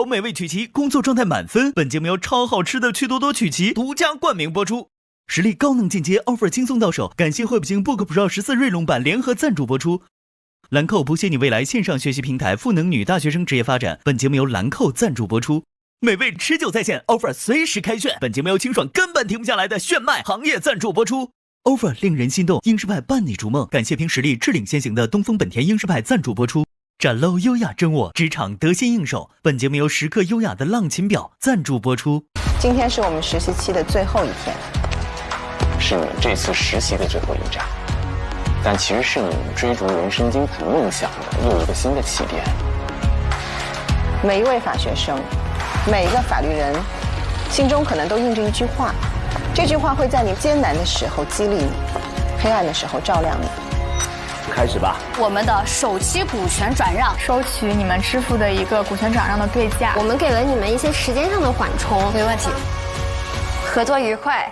美味曲奇，工作状态满分。本节目由超好吃的趣多多曲奇独家冠名播出。实力高能进阶 ，offer 轻松到手。感谢惠普星 Book Pro 14锐龙版联合赞助播出。兰蔻谱写你未来线上学习平台，赋能女大学生职业发展。本节目由兰蔻赞助播出。美味持久在线 ，offer 随时开炫。本节目由清爽根本停不下来的炫迈行业赞助播出。offer 令人心动，英诗派伴你逐梦。感谢凭实力智领先行的东风本田英诗派赞助播出。展露优雅真我，职场得心应手。本节目由时刻优雅的浪琴表赞助播出。今天是我们实习期的最后一天，是你们这次实习的最后一站，但其实是你们追逐人生金牌梦想的又一个新的起点。每一位法学生，每一个法律人，心中可能都印着一句话，这句话会在你艰难的时候激励你，黑暗的时候照亮你。开始吧。我们的首期股权转让，收取你们支付的一个股权转让的对价，我们给了你们一些时间上的缓冲，没问题。合作愉快。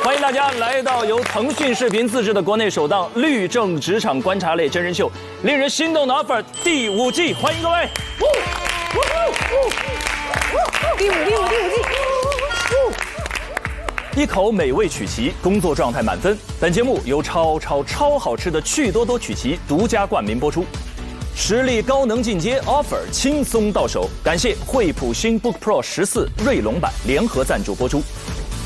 欢迎大家来到由腾讯视频自制的国内首档律政职场观察类真人秀《令人心动的 offer》第5季，欢迎各位！第五季。一口美味曲奇，工作状态满分。本节目由超好吃的趣多多曲奇独家冠名播出。实力高能进阶 ，offer 轻松到手。感谢惠普星 Book Pro 14锐龙版联合赞助播出。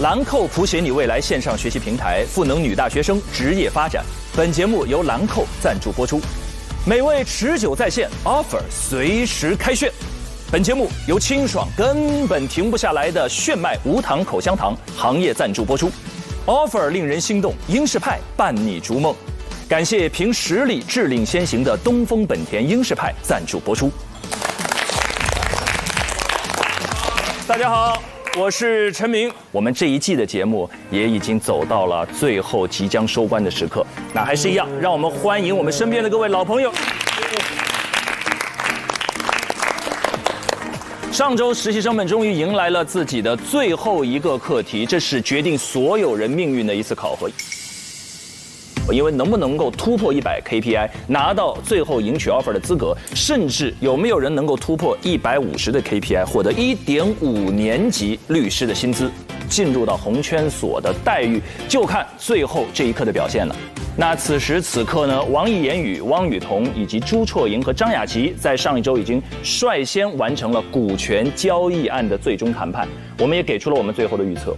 兰蔻谱写你未来线上学习平台，赋能女大学生职业发展。本节目由兰蔻赞助播出。美味持久在线 ，offer 随时开炫。本节目由清爽根本停不下来的炫迈无糖口香糖行业赞助播出。offer 令人心动，英式派伴你逐梦。感谢凭实力智领先行的东风本田英式派赞助播出。大家好。我是陈明，我们这一季的节目也已经走到了最后即将收官的时刻，那还是一样，让我们欢迎我们身边的各位老朋友。上周实习生们终于迎来了自己的最后一个课题，这是决定所有人命运的一次考核。因为能不能够突破100 KPI， 拿到最后迎娶 offer 的资格，甚至有没有人能够突破150的 KPI， 获得1.5年级律师的薪资，进入到红圈所的待遇，就看最后这一刻的表现了。那此时此刻呢，王毅言语、汪雨桐以及朱绰莹和张雅琪在上一周已经率先完成了股权交易案的最终谈判，我们也给出了我们最后的预测。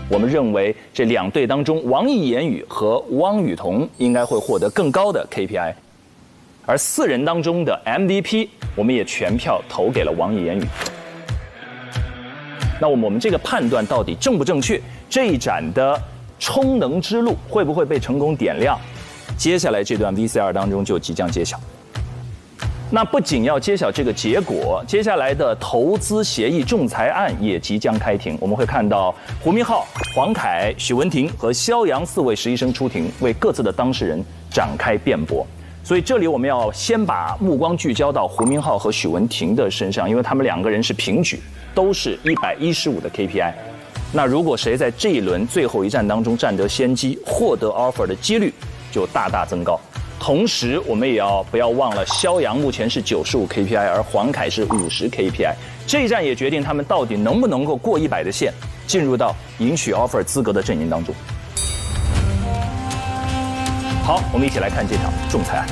我们认为这2队当中，王毅言语和汪雨桐应该会获得更高的 KPI， 而4人当中的 MVP， 我们也全票投给了王毅言语。那我们这个判断到底正不正确？这一盏的充能之路会不会被成功点亮？接下来这段 VCR 当中就即将揭晓。那不仅要揭晓这个结果，接下来的投资协议仲裁案也即将开庭。我们会看到胡明浩、黄凯、许文婷和肖阳4位实习生出庭，为各自的当事人展开辩驳。所以这里我们要先把目光聚焦到胡明浩和许文婷的身上，因为他们2个人是平举，都是115的 KPI。那如果谁在这一轮最后一战当中占得先机，获得 offer 的几率就大大增高。同时，我们也不要忘了，肖阳目前是95 KPI， 而黄凯是50 KPI。这一战也决定他们到底能不能够过100的线，进入到迎娶 offer 资格的阵营当中。好，我们一起来看这场仲裁案。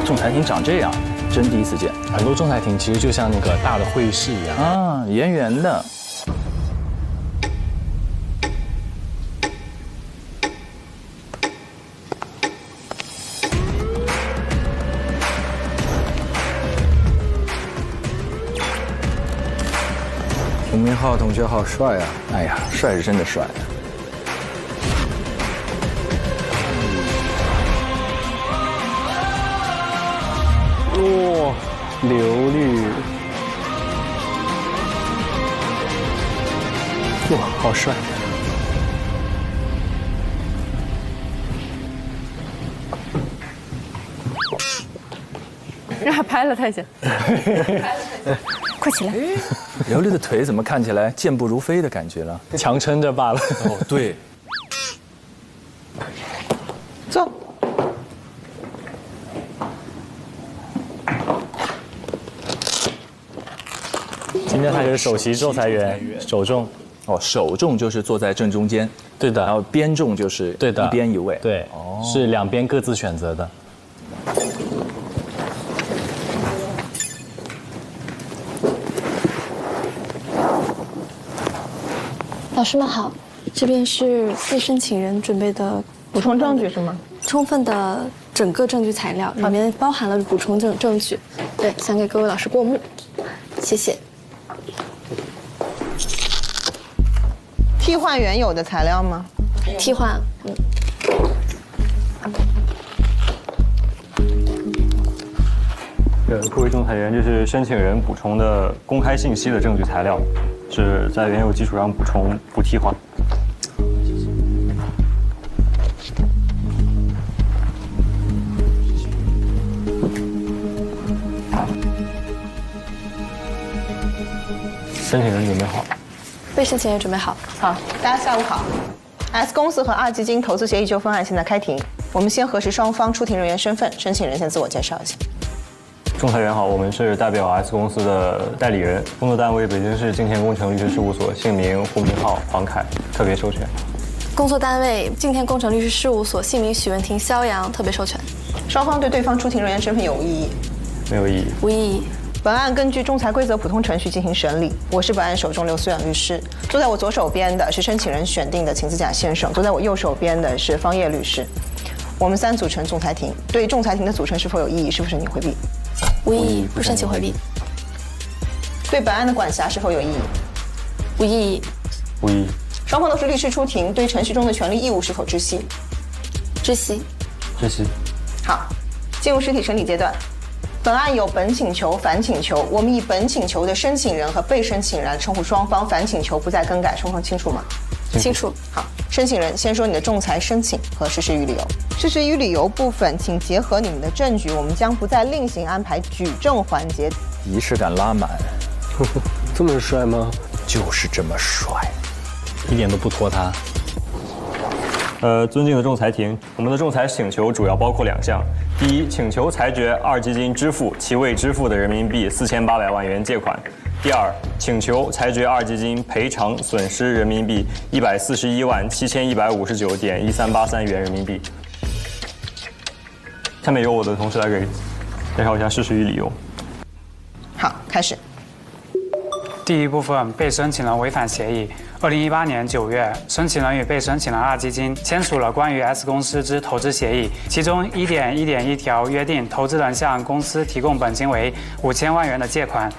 仲裁庭长这样，真第一次见。很多仲裁庭其实就像那个大的会议室一样啊，圆圆的。吴明浩同学好帅啊！哎呀，帅是真的帅。哇，刘律，哇，好帅！让他拍了他一下，快起来！刘律的腿怎么看起来健步如飞的感觉了？强撑着罢了。哦，对。坐。今天他是首席仲裁员，首仲。哦，首仲就是坐在正中间，对的。然后边仲就是对的，一边一位。对，哦，是两边各自选择的。老师们好，这边是被申请人准备的补充证据是吗？充分的整个证据材料，里面包含了补充证据。对，想给各位老师过目，谢谢。替换原有的材料吗？替换，各位仲裁员，这是申请人补充的公开信息的证据材料，是在原有基础上补充，不替换。申请人准备好。被申请人准备好。好，大家下午好。S 公司和二基金投资协议纠纷案现在开庭，我们先核实双方出庭人员身份，申请人先自我介绍一下。仲裁员好，我们是代表 S 公司的代理人，工作单位北京市金田工程律师事务所，姓名胡明浩、黄凯，特别授权。工作单位敬天工程律师事务所，姓名许文婷、肖阳，特别授权。双方对对方出庭人员身份有无异议？没有异议。无异议。本案根据仲裁规则普通程序进行审理。我是本案首仲刘思远律师。坐在我左手边的是申请人选定的秦子甲先生，坐在我右手边的是方叶律师。我们3组成仲裁庭，对仲裁庭的组成是否有异议？是否申请回避？无异议，不申请回避。对本案的管辖是否有异议？无异议。无异议。双方都是律师出庭，对程序中的权利义务是否知悉？知悉。知悉。好，进入实体审理阶段。本案有本请求、反请求，我们以本请求的申请人和被申请人称呼双方，反请求不再更改，双方清楚吗？清楚。好，申请人先说你的仲裁申请和事实与理由。事实与理由部分，请结合你们的证据，我们将不再另行安排举证环节。仪式感拉满。这么帅吗？就是这么帅，一点都不拖沓。尊敬的仲裁庭，我们的仲裁请求主要包括2项。第一，请求裁决二基金支付其未支付的人民币4800万元借款。第二，请求裁决二基金赔偿损失人民币1417159.1383元人民币。下面由我的同事来给介绍一下事实与理由。好，开始。第一部分，被申请人违反协议。2018年9月，申请人与被申请人二基金签署了关于 S 公司之投资协议，其中1.1.1条约定，投资人向公司提供本金为5000万元的借款。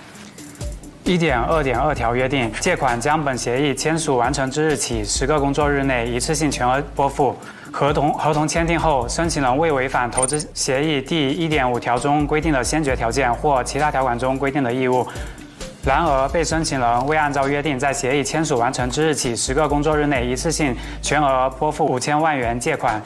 1.2.2条约定，借款将本协议签署完成之日起10个工作日内一次性全额拨付。合同签订后，申请人未违反投资协议第1.5条中规定的先决条件或其他条款中规定的义务。然而，被申请人未按照约定在协议签署完成之日起10个工作日内一次性全额拨付5000万元借款。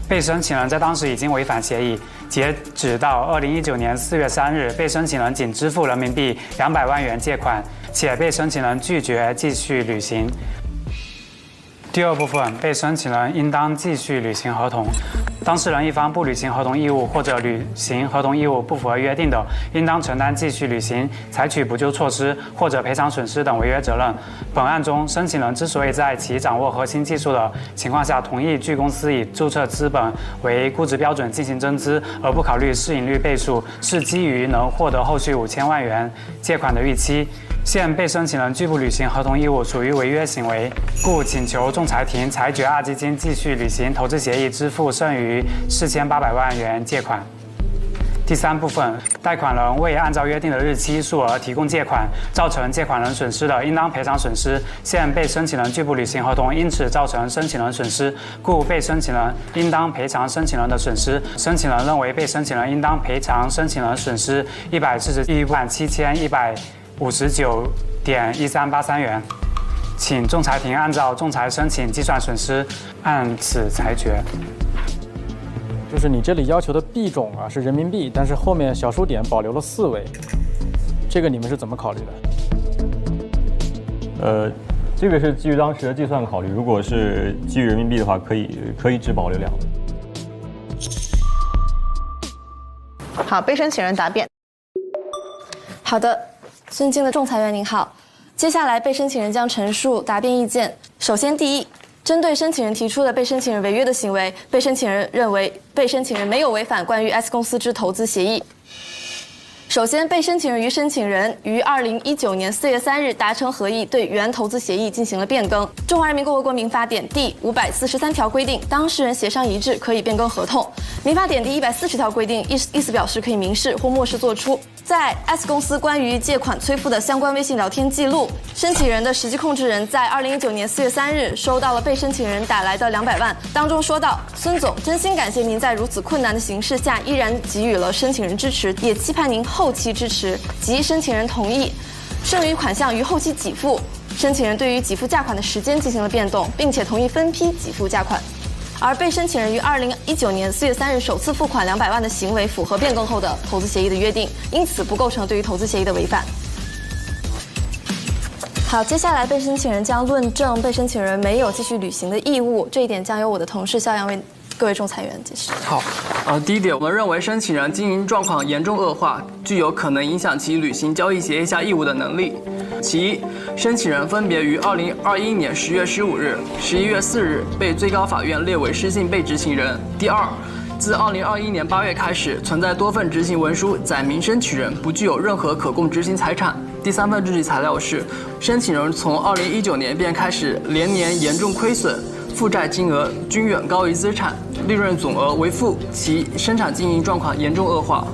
被申请人在当时已经违反协议，截止到2019年4月3日，被申请人仅支付人民币200万元借款，且被申请人拒绝继续履行。第二部分，被申请人应当继续履行合同。当事人一方不履行合同义务或者履行合同义务不符合约定的，应当承担继续履行、采取补救措施或者赔偿损失等违约责任。本案中，申请人之所以在其掌握核心技术的情况下同意具公司以注册资本为估值标准进行增资，而不考虑市盈率倍数，是基于能获得后续5000万元借款的预期。现被申请人拒不履行合同义务，属于违约行为，故请求仲裁庭裁决二基金继续履行投资协议，支付剩余4800万元借款。第3部分，贷款人未按照约定的日期、数额提供借款，造成借款人损失的，应当赔偿损失。现被申请人拒不履行合同，因此造成申请人损失，故被申请人应当赔偿申请人的损失。申请人认为被申请人应当赔偿申请人损失1417159.1383元，请仲裁庭按照仲裁申请计算损失，按此裁决。就是你这里要求的币种啊是人民币，但是后面小数点保留了4位，这个你们是怎么考虑的？这个是基于当时的计算考虑，如果是基于人民币的话，可以只保留2位。好，被申请人答辩。好的，尊敬的仲裁员您好，接下来被申请人将陈述答辩意见。首先，第一，针对申请人提出的被申请人违约的行为，被申请人认为被申请人没有违反关于 S 公司之投资协议。首先，被申请人与申请人于2019年4月3日达成合意，对原投资协议进行了变更。中华人民共和国民法典第543条规定，当事人协商一致可以变更合同。民法典第140条规定，意思表示可以明示或默示作出。在 S 公司关于借款催付的相关微信聊天记录，申请人的实际控制人在2019年4月3日收到了被申请人打来的200万，当中说道：“孙总，真心感谢您在如此困难的形势下依然给予了申请人支持，也期盼您后期支持。”及申请人同意，剩余款项于后期给付。申请人对于给付价款的时间进行了变动，并且同意分批给付价款。而被申请人于2019年4月3日首次付款200万的行为符合变更后的投资协议的约定，因此不构成对于投资协议的违反。好，接下来被申请人将论证被申请人没有继续履行的义务，这一点将由我的同事肖阳为各位仲裁员解释。好，第一点，我们认为申请人经营状况严重恶化，具有可能影响其履行交易协议下义务的能力。其一，申请人分别于2021年10月15日、11月4日被最高法院列为失信被执行人。第二，自2021年8月开始，存在多份执行文书载明申请人不具有任何可供执行财产。第三份证据材料是，申请人从2019年便开始连年严重亏损，负债金额均远高于资产，利润总额为负，其生产经营状况严重恶化。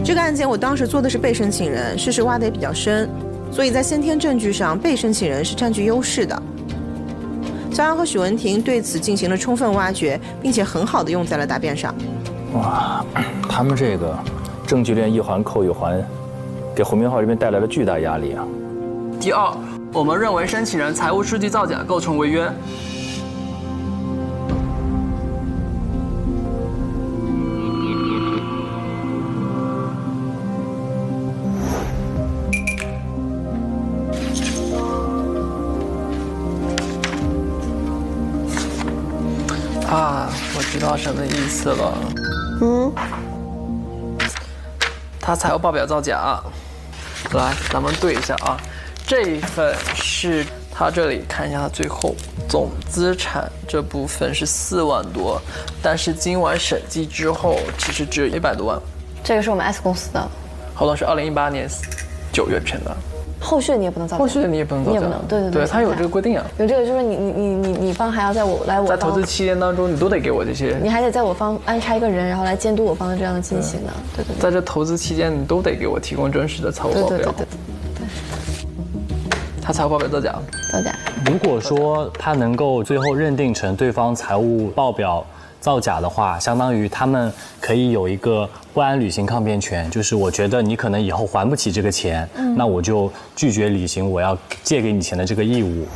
这个案件我当时做的是被申请人，事实挖得也比较深，所以在先天证据上，被申请人是占据优势的。肖阳和许文婷对此进行了充分挖掘，并且很好的用在了答辩上。哇，他们这个证据链一环扣一环，给胡明浩这边带来了巨大压力啊。第二，我们认为申请人财务数据造假构成违约。我知道什么意思了。他财务报表造假。来，咱们对一下啊。这一份是他这里看一下，他最后总资产这部分是4万多，但是今晚审计之后，其实只有100多万。这个是我们 S 公司的合同是2018年9月签的。后续的你也不能造假，后续的你也不能造假，你也不能，对，它有这个规定啊。有这个就是你方还要在我在投资期间当中，你都得给我这些，你还得在我方安插一个人，然后来监督我方的这样的进行的，对。在这投资期间，你都得给我提供真实的财务报表。对。他财务报表造假。如果说他能够最后认定成对方财务报表造假的话，相当于他们可以有一个不安履行抗辩权，就是我觉得你可能以后还不起这个钱，那我就拒绝履行我要借给你钱的这个义务。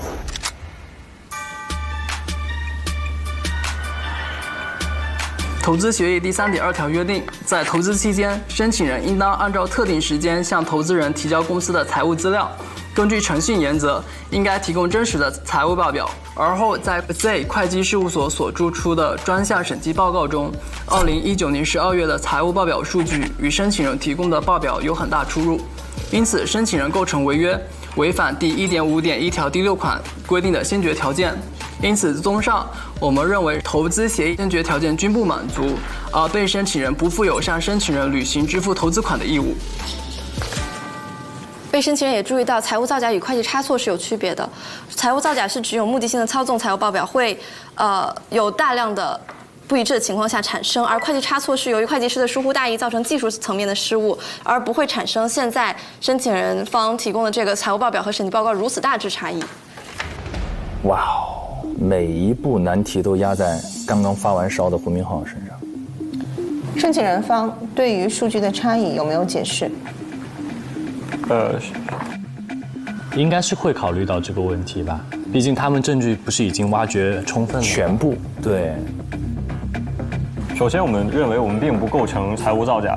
投资协议第3.2条约定，在投资期间，申请人应当按照特定时间向投资人提交公司的财务资料。根据诚信原则，应该提供真实的财务报表。而后在 Z 会计事务所所注出的专项审计报告中，2019年12月的财务报表数据与申请人提供的报表有很大出入，因此申请人构成违约，违反第1.5.1条第6款规定的先决条件。因此，综上，我们认为投资协议先决条件均不满足，而被申请人不负有向申请人履行支付投资款的义务。被申请人也注意到，财务造假与会计差错是有区别的。财务造假是指有目的性的操纵财务报表，会有大量的不一致的情况下产生，而会计差错是由于会计师的疏忽大意造成技术层面的失误，而不会产生现在申请人方提供的这个财务报表和审计报告如此大致差异。哇哦，每一步难题都压在刚刚发完烧的胡明浩身上。申请人方对于数据的差异有没有解释？应该是会考虑到这个问题吧，毕竟他们证据不是已经挖掘充分了，全部对。首先，我们认为我们并不构成财务造假，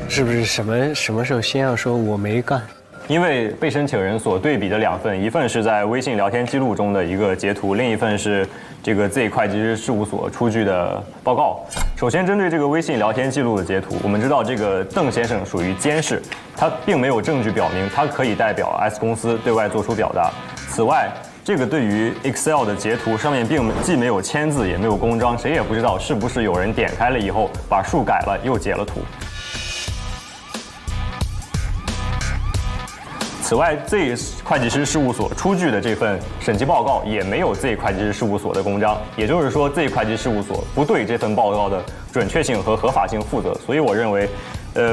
是不是什么时候先要说我没干？因为被申请人所对比的2份，一份是在微信聊天记录中的一个截图，另一份是这个 Z 会计师事务所出具的报告。首先，针对这个微信聊天记录的截图，我们知道这个邓先生属于监事，他并没有证据表明他可以代表 S 公司对外做出表达。此外，这个对于 Excel 的截图上面既没有签字，也没有公章，谁也不知道是不是有人点开了以后把数改了又截了图。此外 ，Z 会计师事务所出具的这份审计报告也没有 Z 会计师事务所的公章，也就是说 Z 会计事务所不对这份报告的准确性和合法性负责。所以我认为，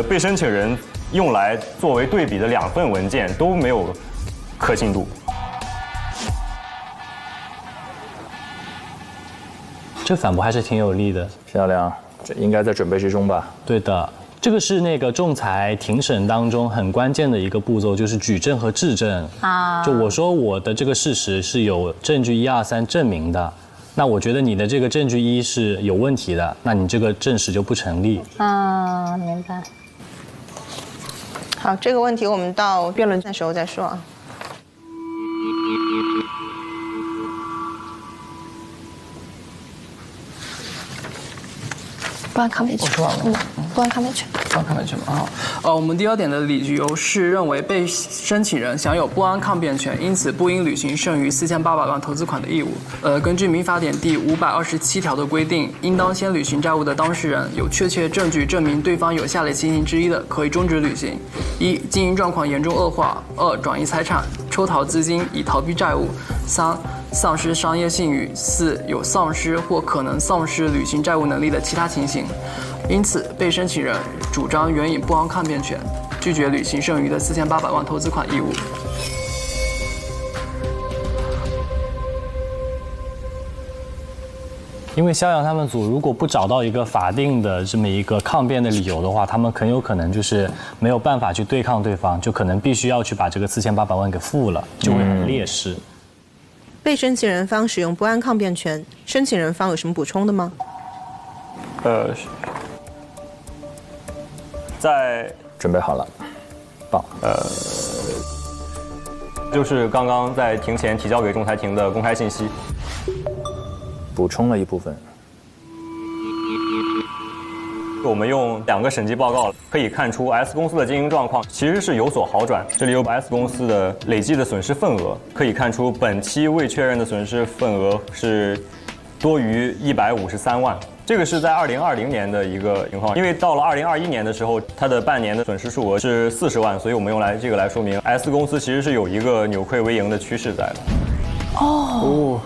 被申请人用来作为对比的2份文件都没有可信度。这反驳还是挺有力的，陈小良，这应该在准备之中吧？对的。这个是那个仲裁庭审当中很关键的一个步骤，就是举证和质证啊。就我说我的这个事实是有证据1、2、3证明的，那我觉得你的这个证据1是有问题的，那你这个证实就不成立。啊，明白。好，这个问题我们到辩论的时候再说啊。不按抗辩权。我说完了。不按抗辩权。不按抗辩权吗？我们第2点的理由是认为被申请人享有不安抗辩权，因此不应履行剩余4800万投资款的义务。根据民法典第527条的规定，应当先履行债务的当事人有确切证据证明对方有下列情形之一的，可以终止履行：1、经营状况严重恶化；2、转移财产、抽逃资金以逃避债务；3、丧失商业信誉；4、有丧失或可能丧失履行债务能力的其他情形。因此，被申请人主张援引不安抗辩权，拒绝履行剩余的4800万投资款义务。因为肖阳他们组如果不找到一个法定的这么一个抗辩的理由的话，他们很有可能就是没有办法去对抗对方，就可能必须要去把这个4800万给付了，就会很劣势。被申请人方使用不安抗辩权，申请人方有什么补充的吗？在准备好了，报。就是刚刚在庭前提交给仲裁庭的公开信息，补充了一部分。我们用2个审计报告可以看出 S 公司的经营状况其实是有所好转。这里有 S 公司的累计的损失份额，可以看出本期未确认的损失份额是多于153万。这个是在2020年的一个情况，因为到了2021年的时候，它的半年的损失数额是40万，所以我们用这个来说明 S 公司其实是有一个扭亏为盈的趋势在的。哦，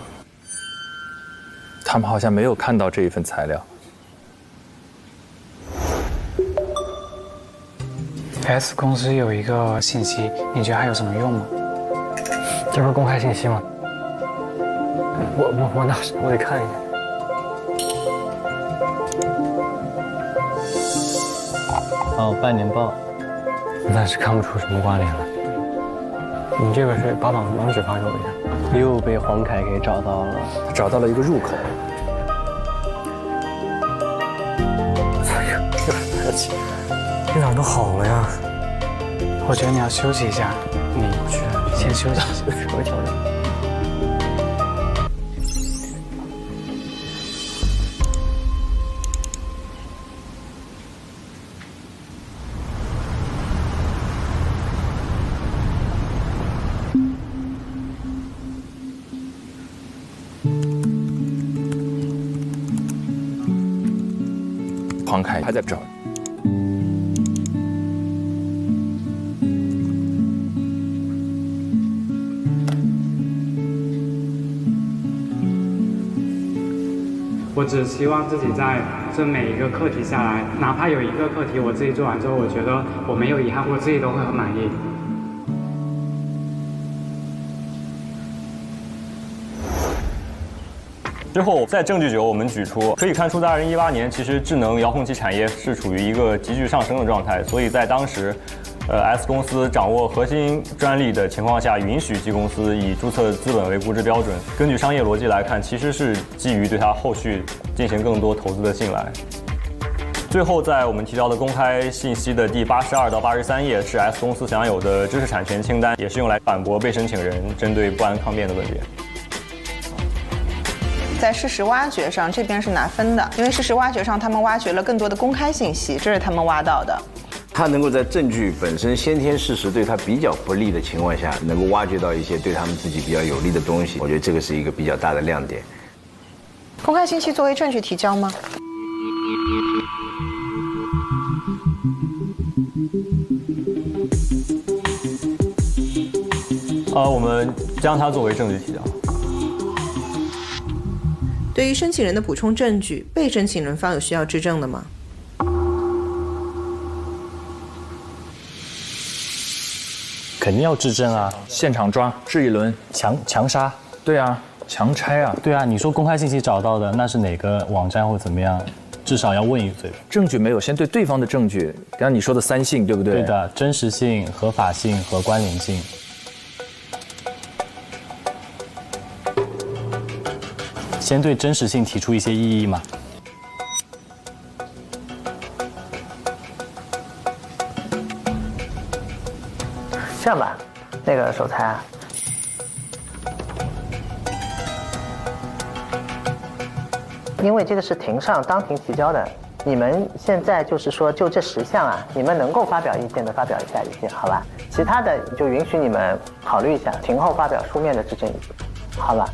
他们好像没有看到这一份材料。S 公司有一个信息，你觉得还有什么用吗？这不是公开信息吗？我得看一下。半年报，暂时看不出什么关联来。你这个是把网址发给我一下。又被黄凯给找到了，找到了一个入口。哎呀，这气，这哪儿都好了呀。我觉得你要休息一下，你先休息一下。稍微调整。黄凯还在这儿。我只希望自己在这每一个课题下来，哪怕有一个课题我自己做完之后，我觉得我没有遗憾，我自己都会很满意。之后在证据9我们举出，可以看出在2018年，其实智能遥控器产业是处于一个急剧上升的状态，所以在当时，S 公司掌握核心专利的情况下，允许 G 公司以注册资本为估值标准。根据商业逻辑来看，其实是基于对它后续进行更多投资的信赖。最后，在我们提到的公开信息的第82到83页是 S 公司享有的知识产权清单，也是用来反驳被申请人针对不安抗辩的论点。在事实挖掘上，这边是拿分的，因为事实挖掘上他们挖掘了更多的公开信息，这是他们挖到的。他能够在证据本身先天事实对他比较不利的情况下，能够挖掘到一些对他们自己比较有利的东西，我觉得这个是一个比较大的亮点。公开信息作为证据提交吗？我们将它作为证据提交。对于申请人的补充证据，被申请人方有需要质证的吗？肯定要质证啊！现场抓，质一轮，强杀。对啊，强拆啊。对啊，你说公开信息找到的那是哪个网站或怎么样？至少要问一嘴。证据没有，先对对方的证据，刚刚你说的3性，对不对？对的，真实性、合法性和关联性。先对真实性提出一些异议嘛。这样吧，那个守财啊，因为这个是庭上当庭提交的，你们现在就是说就这10项啊，你们能够发表意见的发表一下意见，好吧？其他的就允许你们考虑一下，庭后发表书面的质证意见，好吧？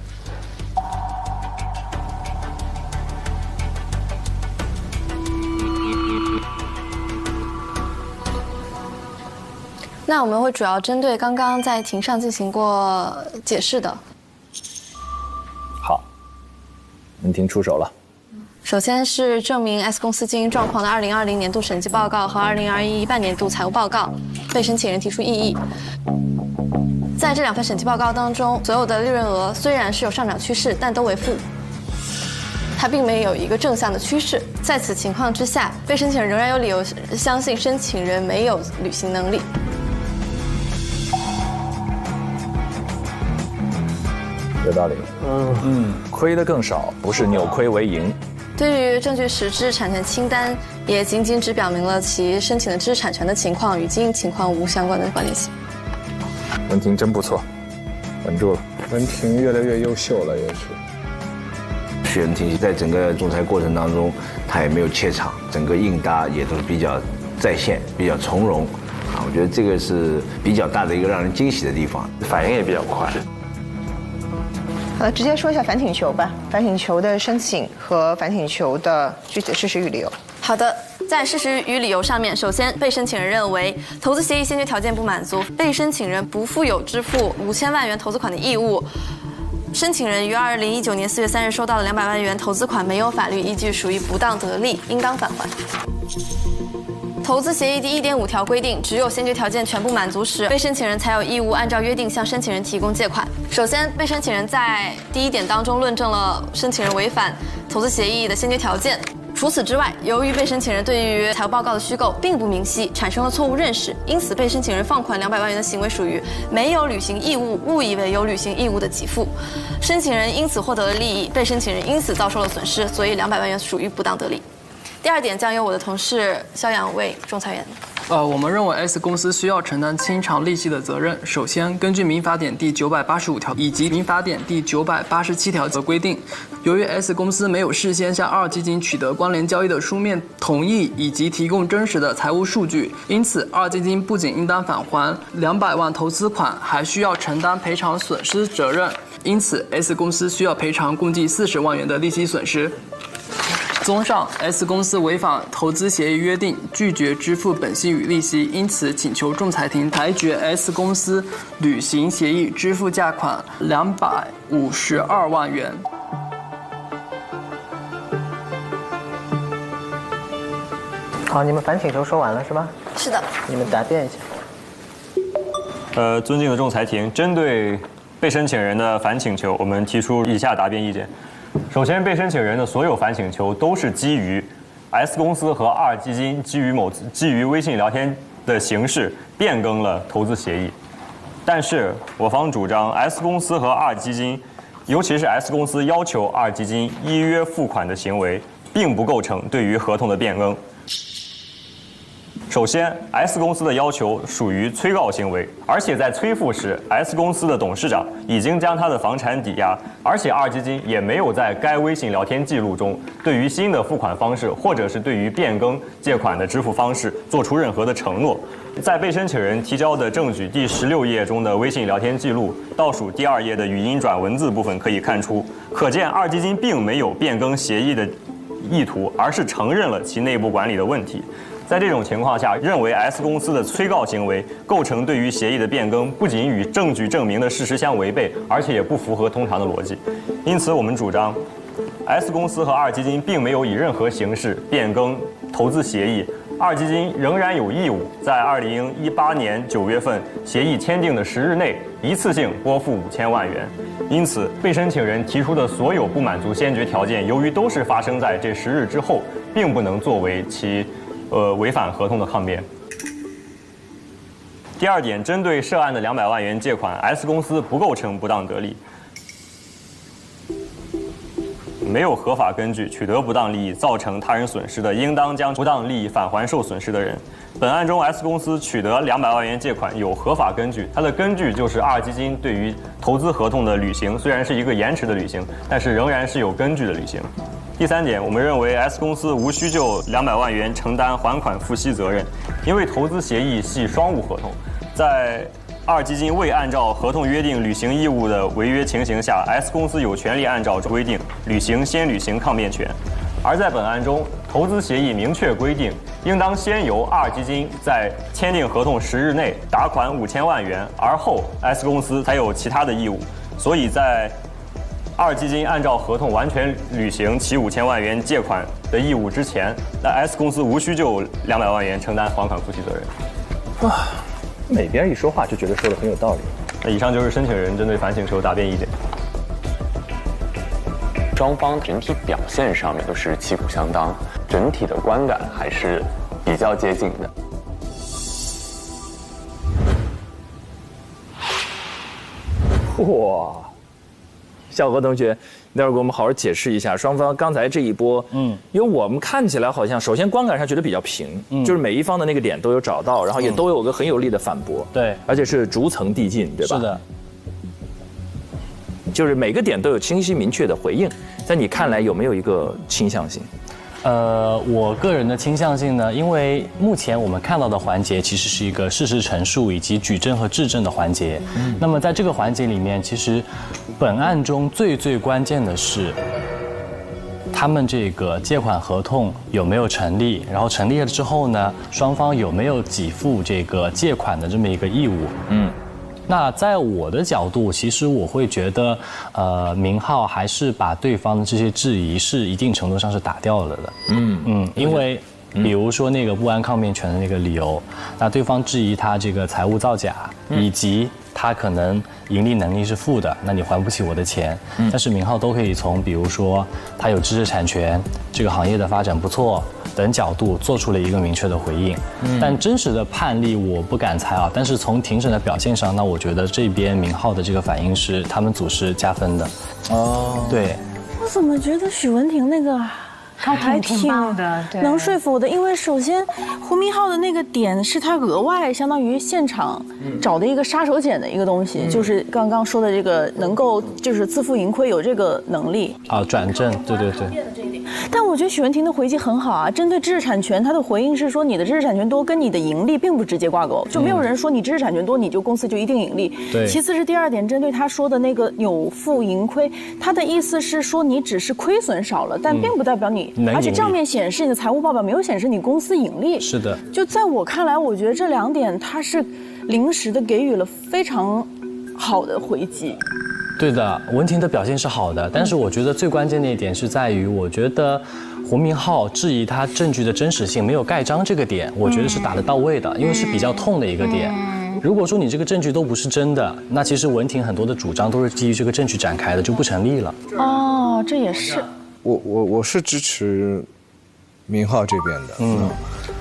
那我们会主要针对刚刚在庭上进行过解释的。好，门庭出手了。首先是证明 S 公司经营状况的2020年度审计报告和2021半年度财务报告，被申请人提出异议。在这2份审计报告当中，所有的利润额虽然是有上涨趋势，但都为负。它并没有一个正向的趋势。在此情况之下，被申请人仍然有理由相信申请人没有履行能力。有道理。亏得更少，不是扭亏为盈。对于证据实质产权清单，也仅只表明了其申请的知识产权的情况与经营情况无相关的关联性。文婷真不错，稳住了。文婷越来越优秀了，也是。许文婷在整个仲裁过程当中，他也没有怯场，整个应答也都是比较在线，比较从容。啊，我觉得这个是比较大的一个让人惊喜的地方，反应也比较快。直接说一下反请求吧。反请求的申请和反请求的具体的事实与理由。好的，在事实与理由上面，首先被申请人认为投资协议先决条件不满足，被申请人不负有支付5000万元投资款的义务。申请人于2019年4月3日收到的200万元投资款没有法律依据，属于不当得利，应当返还。投资协议第1.5条规定，只有先决条件全部满足时，被申请人才有义务按照约定向申请人提供借款。首先，被申请人在第1点当中论证了申请人违反投资协议的先决条件。除此之外，由于被申请人对于财务报告的虚构并不明晰，产生了错误认识，因此被申请人放款200万元的行为属于没有履行义务，误以为有履行义务的给付。申请人因此获得了利益，被申请人因此遭受了损失，所以200万元属于不当得利。第2点将由我的同事肖阳为仲裁员。我们认为 S 公司需要承担清偿利息的责任。首先，根据民法典第985条以及民法典第987条的规定，由于 S 公司没有事先向2基金取得关联交易的书面同意以及提供真实的财务数据，因此2基金不仅应当返还200万投资款，还需要承担赔偿损失责任。因此 ，S 公司需要赔偿共计40万元的利息损失。综上 ，S 公司违反投资协议约定，拒绝支付本息与利息，因此请求仲裁庭裁决 S 公司履行协议支付价款252万元。好，你们反请求说完了是吧？是的。你们答辩一下。尊敬的仲裁庭，针对被申请人的反请求，我们提出以下答辩意见。首先，被申请人的所有反请求都是基于 S 公司和2基金基于微信聊天的形式变更了投资协议，但是我方主张 S 公司和2基金，尤其是 S 公司要求2基金依约付款的行为，并不构成对于合同的变更。首先 ，S 公司的要求属于催告行为，而且在催付时 ，S 公司的董事长已经将他的房产抵押，而且2基金也没有在该微信聊天记录中对于新的付款方式或者是对于变更借款的支付方式做出任何的承诺。在被申请人提交的证据第16页中的微信聊天记录倒数第2页的语音转文字部分可以看出，可见2基金并没有变更协议的意图，而是承认了其内部管理的问题。在这种情况下，认为 S 公司的催告行为构成对于协议的变更，不仅与证据证明的事实相违背，而且也不符合通常的逻辑。因此，我们主张 S 公司和2基金并没有以任何形式变更投资协议，2基金仍然有义务在2018年9月份协议签订的10日内一次性拨付5000万元。因此，被申请人提出的所有不满足先决条件，由于都是发生在这10日之后，并不能作为其违反合同的抗辩。第2点，针对涉案的200万元借款 ，S 公司不构成不当得利，没有合法根据取得不当利益造成他人损失的，应当将不当利益返还受损失的人。本案中 ，S 公司取得200万元借款有合法根据，它的根据就是2基金对于投资合同的履行，虽然是一个延迟的履行，但是仍然是有根据的履行。第3点，我们认为 S 公司无需就200万元承担还款付息责任，因为投资协议系双务合同，在2基金未按照合同约定履行义务的违约情形下 ，S 公司有权利按照规定先履行抗辩权。而在本案中，投资协议明确规定，应当先由2基金在签订合同10日内打款5000万元，而后 S 公司才有其他的义务。所以在2基金按照合同完全履行其5000万元借款的义务之前，那 S 公司无需就200万元承担还款付息责任。哇，每边一说话就觉得说的很有道理。那以上就是申请人针对反请求答辩意见。双方整体表现上面都是旗鼓相当，整体的观感还是比较接近的。哇！小何同学，待会儿给我们好好解释一下双方刚才这一波，因为我们看起来好像，首先观感上觉得比较平，就是每一方的那个点都有找到，然后也都有个很有力的反驳，对，而且是逐层递进，对吧？是的，就是每个点都有清晰明确的回应，在你看来有没有一个倾向性？我个人的倾向性呢，因为目前我们看到的环节其实是一个事实陈述以及举证和质证的环节。那么在这个环节里面，其实本案中最关键的是，他们这个借款合同有没有成立，然后成立了之后呢，双方有没有给付这个借款的这么一个义务。那在我的角度，其实我会觉得，明浩还是把对方的这些质疑是一定程度上是打掉了的。因为比如说那个不安抗辩权的那个理由，那对方质疑他这个财务造假，以及他可能盈利能力是负的，那你还不起我的钱。但是明浩都可以从比如说他有知识产权，这个行业的发展不错等角度做出了一个明确的回应。但真实的判例我不敢猜啊，但是从庭审的表现上，那我觉得这边明浩的这个反应是他们组是加分的。对。我怎么觉得许文婷那个还挺棒的，能说服我的。因为首先胡明浩的那个点是他额外相当于现场找的一个杀手锏的一个东西，就是刚刚说的这个能够就是自负盈亏有这个能力啊，转正，对。但我觉得许文婷的回击很好啊，针对知识产权，他的回应是说你的知识产权多跟你的盈利并不直接挂钩，就没有人说你知识产权多你就公司就一定盈利。对。其次是第2点，针对他说的那个有负盈亏，他的意思是说你只是亏损少了，但并不代表你，而且账面显示你的财务报表没有显示你公司盈利。是的。就在我看来，我觉得这2点他是临时的给予了非常好的回击。对的，文婷的表现是好的，但是我觉得最关键的一点是在于，我觉得胡明昊质疑他证据的真实性没有盖章这个点，我觉得是打得到位的，因为是比较痛的一个点。如果说你这个证据都不是真的，那其实文婷很多的主张都是基于这个证据展开的，就不成立了。哦，这也是。我是支持明昊这边的。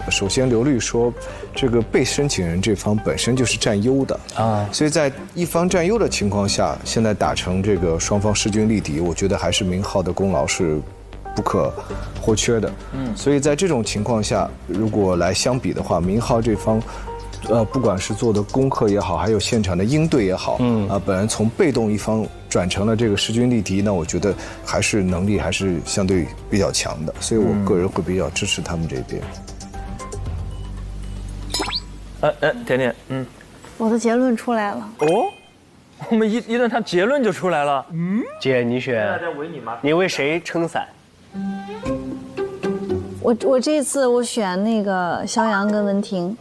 首先刘律说，这个被申请人这方本身就是占优的啊，所以在一方占优的情况下，现在打成这个双方势均力敌，我觉得还是明昊的功劳是不可或缺的。所以在这种情况下，如果来相比的话，明昊这方，不管是做的功课也好，还有现场的应对也好，本来从被动一方转成了这个势均力敌，那我觉得还是能力还是相对比较强的，所以我个人会比较支持他们这边。甜甜，我的结论出来了。哦，我们一论他结论就出来了。姐，你选，你为谁撑伞？我这次我选那个肖阳跟文婷。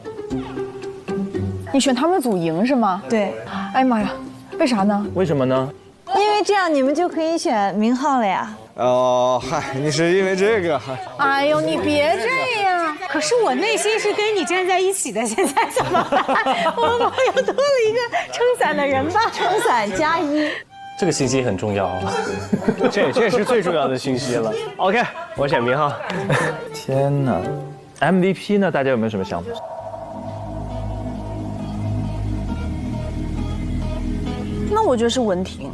你选他们组赢是吗？对。哎呀妈呀，为啥呢？为什么呢？因为这样你们就可以选明昊了呀。哦，嗨，你是因为这个？哎呦，你别这样。可是我内心是跟你站在一起的，现在怎么办？我们网友多了一个撑伞的人吧？撑伞加1。这个信息很重要啊，这是最重要的信息了。OK， 我选明昊。天哪 ，MVP 呢？大家有没有什么想法？那我觉得是文婷。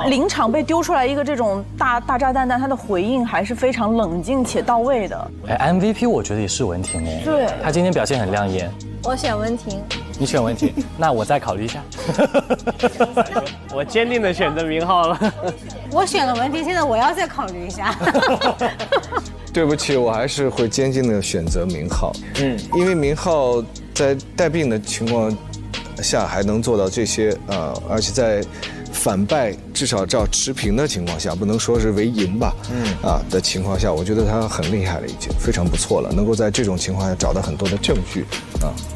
临场被丢出来一个这种大炸弹，但他的回应还是非常冷静且到位的。MVP 我觉得也是文婷哎，对，他今天表现很亮眼。我选文婷。你选文婷，那我再考虑一下。我坚定的选择明昊了。我选了文婷，现在我要再考虑一下。对不起，我还是会坚定的选择明昊。因为明昊在带病的情况下还能做到这些而且在反败至少照持平的情况下，不能说是为赢吧，的情况下，我觉得他很厉害了，已经非常不错了，能够在这种情况下找到很多的证据，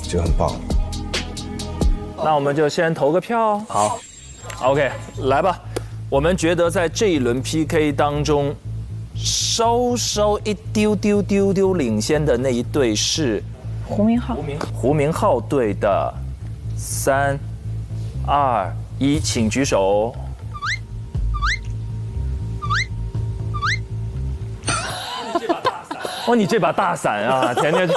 就很棒了。那我们就先投个票。好 ，OK， 来吧。我们觉得在这一轮 PK 当中，稍一丢领先的那一队是胡明昊。胡明昊队的3、2、1，请举手。哦，你这把大伞啊，甜甜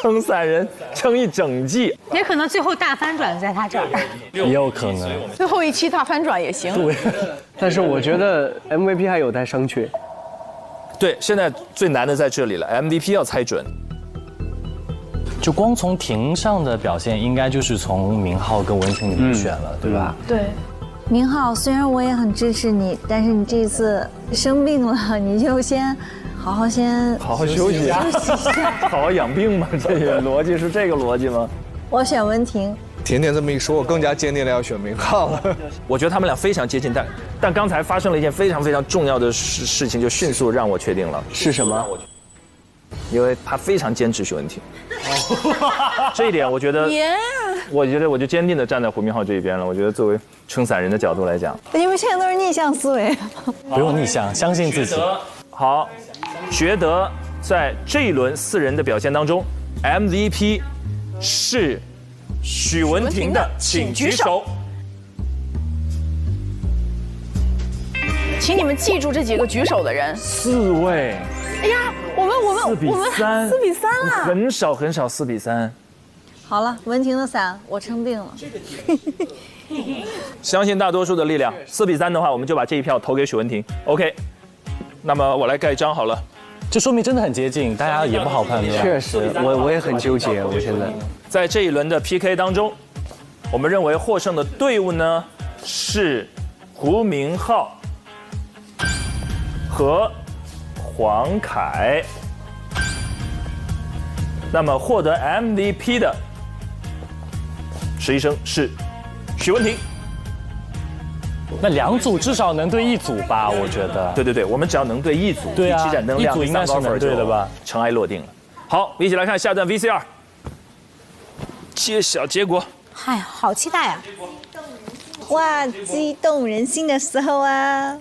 撑伞人撑一整季，也可能最后大翻转在他这儿，也有可能最后一期大翻转也行。对，但是我觉得 MVP 还有待商榷。对，现在最难的在这里了 ，MVP 要猜准。就光从庭上的表现，应该就是从明昊跟文婷里面选了，对吧？对。明昊，虽然我也很支持你，但是你这次生病了，你就先好好休息一下，好好养病嘛。这个逻辑是这个逻辑吗？我选文婷。甜甜这么一说，我更加坚定的要选明昊了。我觉得他们俩非常接近，但刚才发生了一件非常重要的事情，就迅速让我确定了是什么？因为他非常坚持许文婷，这一点我觉得，我就坚定的站在胡明昊这一边了。我觉得作为撑伞人的角度来讲，你们现在都是逆向思维，不用逆向，相信自己。好，觉得在这一轮4人的表现当中 ，MVP 是许文婷的，请举手。请你们记住这几个举手的人，4位。哎呀，我们4比3了，很少4比3。好了，文婷的伞我撑定了。相信大多数的力量，4比3的话，我们就把这一票投给许文婷。OK， 那么我来盖章好了。这说明真的很接近，大家也不好判断。确实，我也很纠结，我现在在这一轮的 PK 当中，我们认为获胜的队伍呢是胡明昊和黄凯，那么获得 MVP 的实习生是许文婷。那2组至少能对1组吧？我觉得。对，我们只要能对1组，对啊，积攒能量，一组应该是能对的吧？尘埃落定了。好，一起来看下段 VCR， 揭晓结果。哎呀，好期待啊！哇，激动人心的时候啊！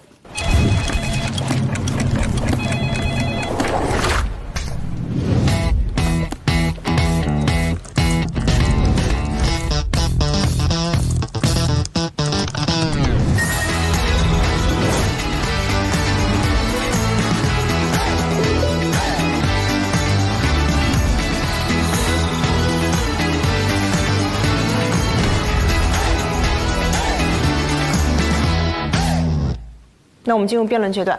那我们进入辩论阶段。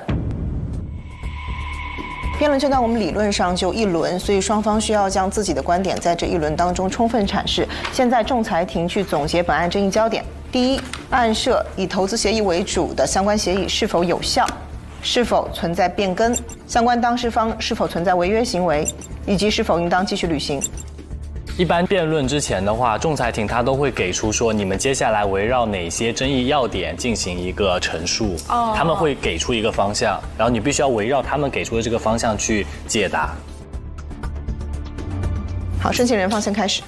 辩论阶段我们理论上就一轮，所以双方需要将自己的观点在这一轮当中充分阐释。现在仲裁庭去总结本案争议焦点：第一，案涉以投资协议为主的相关协议是否有效，是否存在变更，相关当事方是否存在违约行为，以及是否应当继续履行。一般辩论之前的话，仲裁庭他都会给出说你们接下来围绕哪些争议要点进行一个陈述，他们会给出一个方向，然后你必须要围绕他们给出的这个方向去解答。好，申请人方先开始。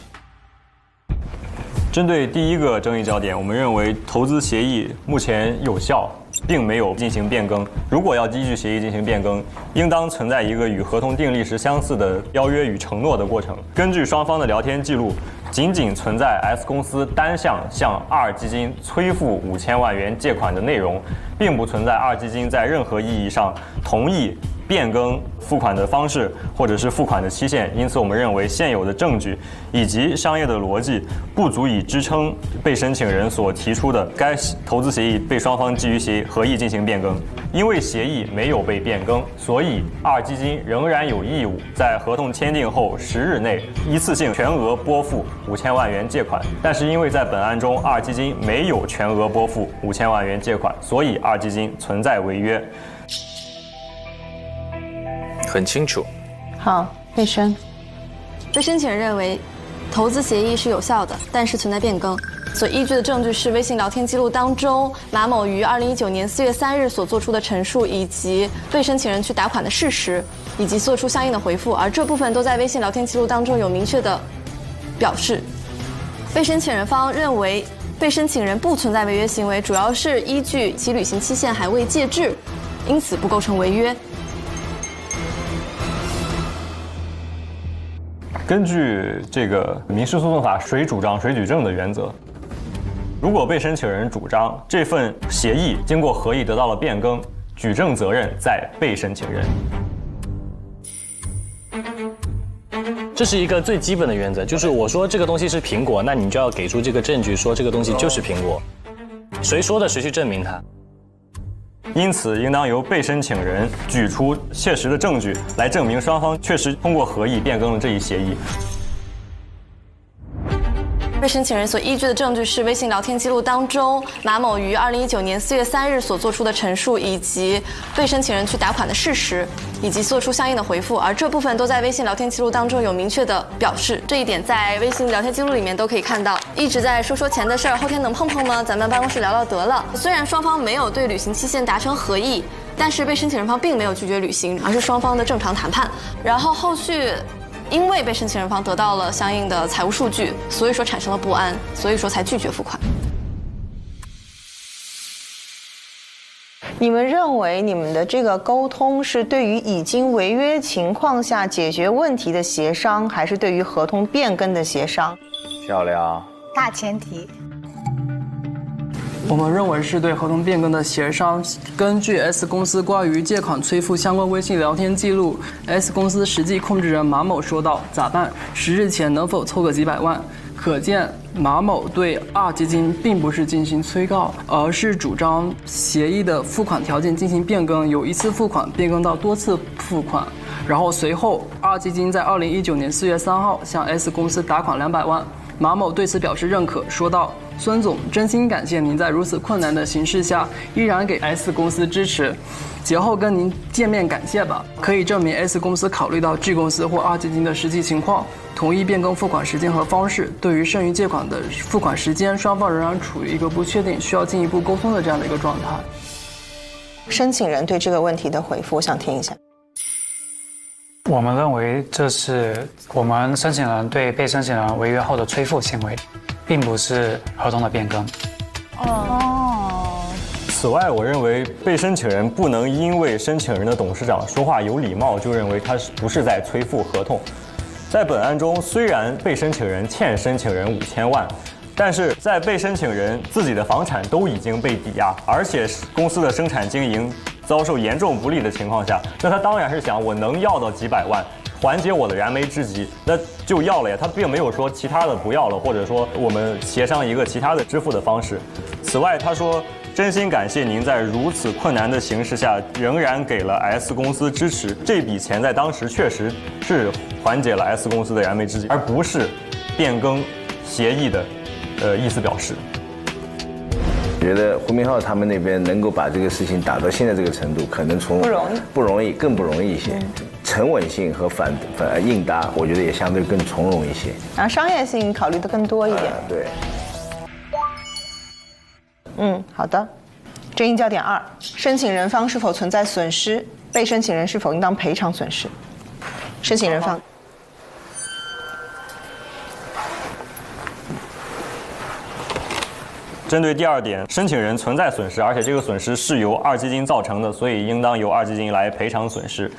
针对第一个争议焦点，我们认为投资协议目前有效，并没有进行变更。如果要依据协议进行变更，应当存在一个与合同订立时相似的邀约与承诺的过程。根据双方的聊天记录，仅存在 S 公司单向向2基金催付5000万元借款的内容，并不存在2基金在任何意义上同意变更付款的方式或者是付款的期限，因此我们认为现有的证据以及商业的逻辑不足以支撑被申请人所提出的该投资协议被双方基于合意进行变更。因为协议没有被变更，所以2基金仍然有义务在合同签订后10日内一次性全额拨付5000万元借款。但是因为在本案中2基金没有全额拨付5000万元借款，所以2基金存在违约。很清楚。好，贝申。被申请人认为，投资协议是有效的，但是存在变更。所依据的证据是微信聊天记录当中马某于2019年4月3日所做出的陈述，以及被申请人去打款的事实，以及做出相应的回复，而这部分都在微信聊天记录当中有明确的表示。被申请人方认为，被申请人不存在违约行为，主要是依据其履行期限还未届至，因此不构成违约。根据这个民事诉讼法谁主张谁举证的原则，如果被申请人主张这份协议经过合议得到了变更，举证责任在被申请人。这是一个最基本的原则，就是我说这个东西是苹果，那你就要给出这个证据，说这个东西就是苹果。谁说的，谁去证明它。因此，应当由被申请人举出切实的证据来证明双方确实通过合议变更了这一协议。被申请人所依据的证据是微信聊天记录当中马某于2019年4月3日所做出的陈述，以及被申请人去打款的事实，以及做出相应的回复，而这部分都在微信聊天记录当中有明确的表示。这一点在微信聊天记录里面都可以看到。一直在说钱的事儿，后天能碰碰吗？咱们办公室聊聊得了。虽然双方没有对履行期限达成合议，但是被申请人方并没有拒绝履行，而是双方的正常谈判。然后后续因为被申请人方得到了相应的财务数据，所以说产生了不安，所以说才拒绝付款。你们认为你们的这个沟通是对于已经违约情况下解决问题的协商，还是对于合同变更的协商？漂亮。大前提。我们认为是对合同变更的协商。根据 S 公司关于借款催付相关微信聊天记录 ，S 公司实际控制人马某说道：“咋办？10日前能否凑个几百万？”可见马某对2基金并不是进行催告，而是主张协议的付款条件进行变更，由一次付款变更到多次付款。然后随后2基金在2019年4月3号向 S 公司打款200万。马某对此表示认可，说道：“孙总，真心感谢您在如此困难的形势下依然给 S 公司支持。节后跟您见面感谢吧。”可以证明 S 公司考虑到 G 公司或2基金的实际情况，同意变更付款时间和方式。对于剩余借款的付款时间，双方仍然处于一个不确定、需要进一步沟通的这样的一个状态。申请人对这个问题的回复，我想听一下。我们认为这是我们申请人对被申请人违约后的催付行为，并不是合同的变更。此外，我认为被申请人不能因为申请人的董事长说话有礼貌，就认为他不是在催付合同。在本案中，虽然被申请人欠申请人5000万，但是在被申请人自己的房产都已经被抵押，而且公司的生产经营遭受严重不利的情况下，那他当然是想我能要到几百万，缓解我的燃眉之急，那就要了呀。他并没有说其他的不要了，或者说我们协商一个其他的支付的方式。此外，他说真心感谢您在如此困难的形势下仍然给了 S 公司支持。这笔钱在当时确实是缓解了 S 公司的燃眉之急，而不是变更协议的意思表示。我觉得胡明昊他们那边能够把这个事情打到现在这个程度，可能从不容易，更不容易一些。沉稳性和应答，我觉得也相对更从容一些。然后商业性考虑的更多一点。对。好的。争议焦点2：申请人方是否存在损失？被申请人是否应当赔偿损失？申请人方。针对第2点，申请人存在损失，而且这个损失是由二基金造成的，所以应当由二基金来赔偿损失。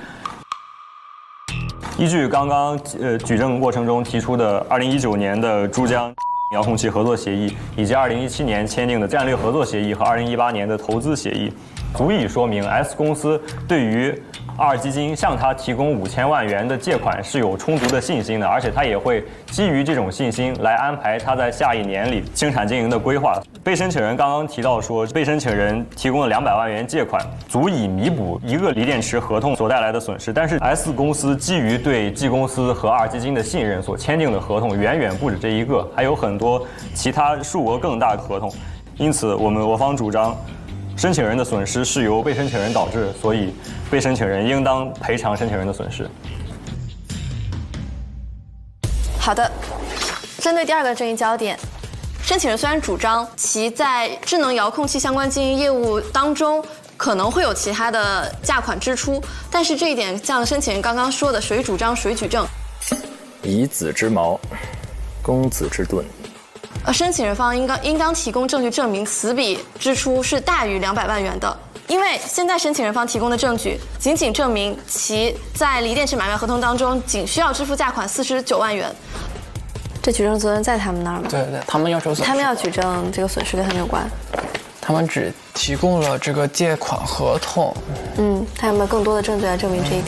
依据刚刚举证过程中提出的2019年的珠江遥控器合作协议，以及2017年签订的战略合作协议和2018年的投资协议，足以说明 S 公司对于二基金向他提供5000万元的借款是有充足的信心的，而且他也会基于这种信心来安排他在下一年里生产经营的规划。被申请人刚刚提到说，被申请人提供了200万元借款，足以弥补一个锂电池合同所带来的损失。但是 S 公司基于对 G 公司和二基金的信任所签订的合同远远不止这一个，还有很多其他数额更大的合同。因此，我方主张，申请人的损失是由被申请人导致，所以被申请人应当赔偿申请人的损失。好的，针对第2个争议焦点，申请人虽然主张其在智能遥控器相关经营业务当中可能会有其他的价款支出，但是这一点像申请人刚刚说的，谁主张谁举证。以子之矛，攻子之盾。申请人方应当提供证据证明此笔支出是大于200万元的，因为现在申请人方提供的证据仅证明其在锂电池买卖合同当中仅需要支付价款49万元。这举证责任在他们那儿吗？对，他们要求损失，他们要举证这个损失跟他们有关。他们只提供了这个借款合同。他有没有更多的证据来证明这一点？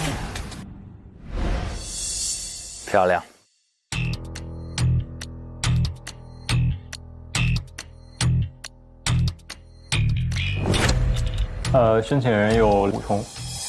漂亮。申请人有补充，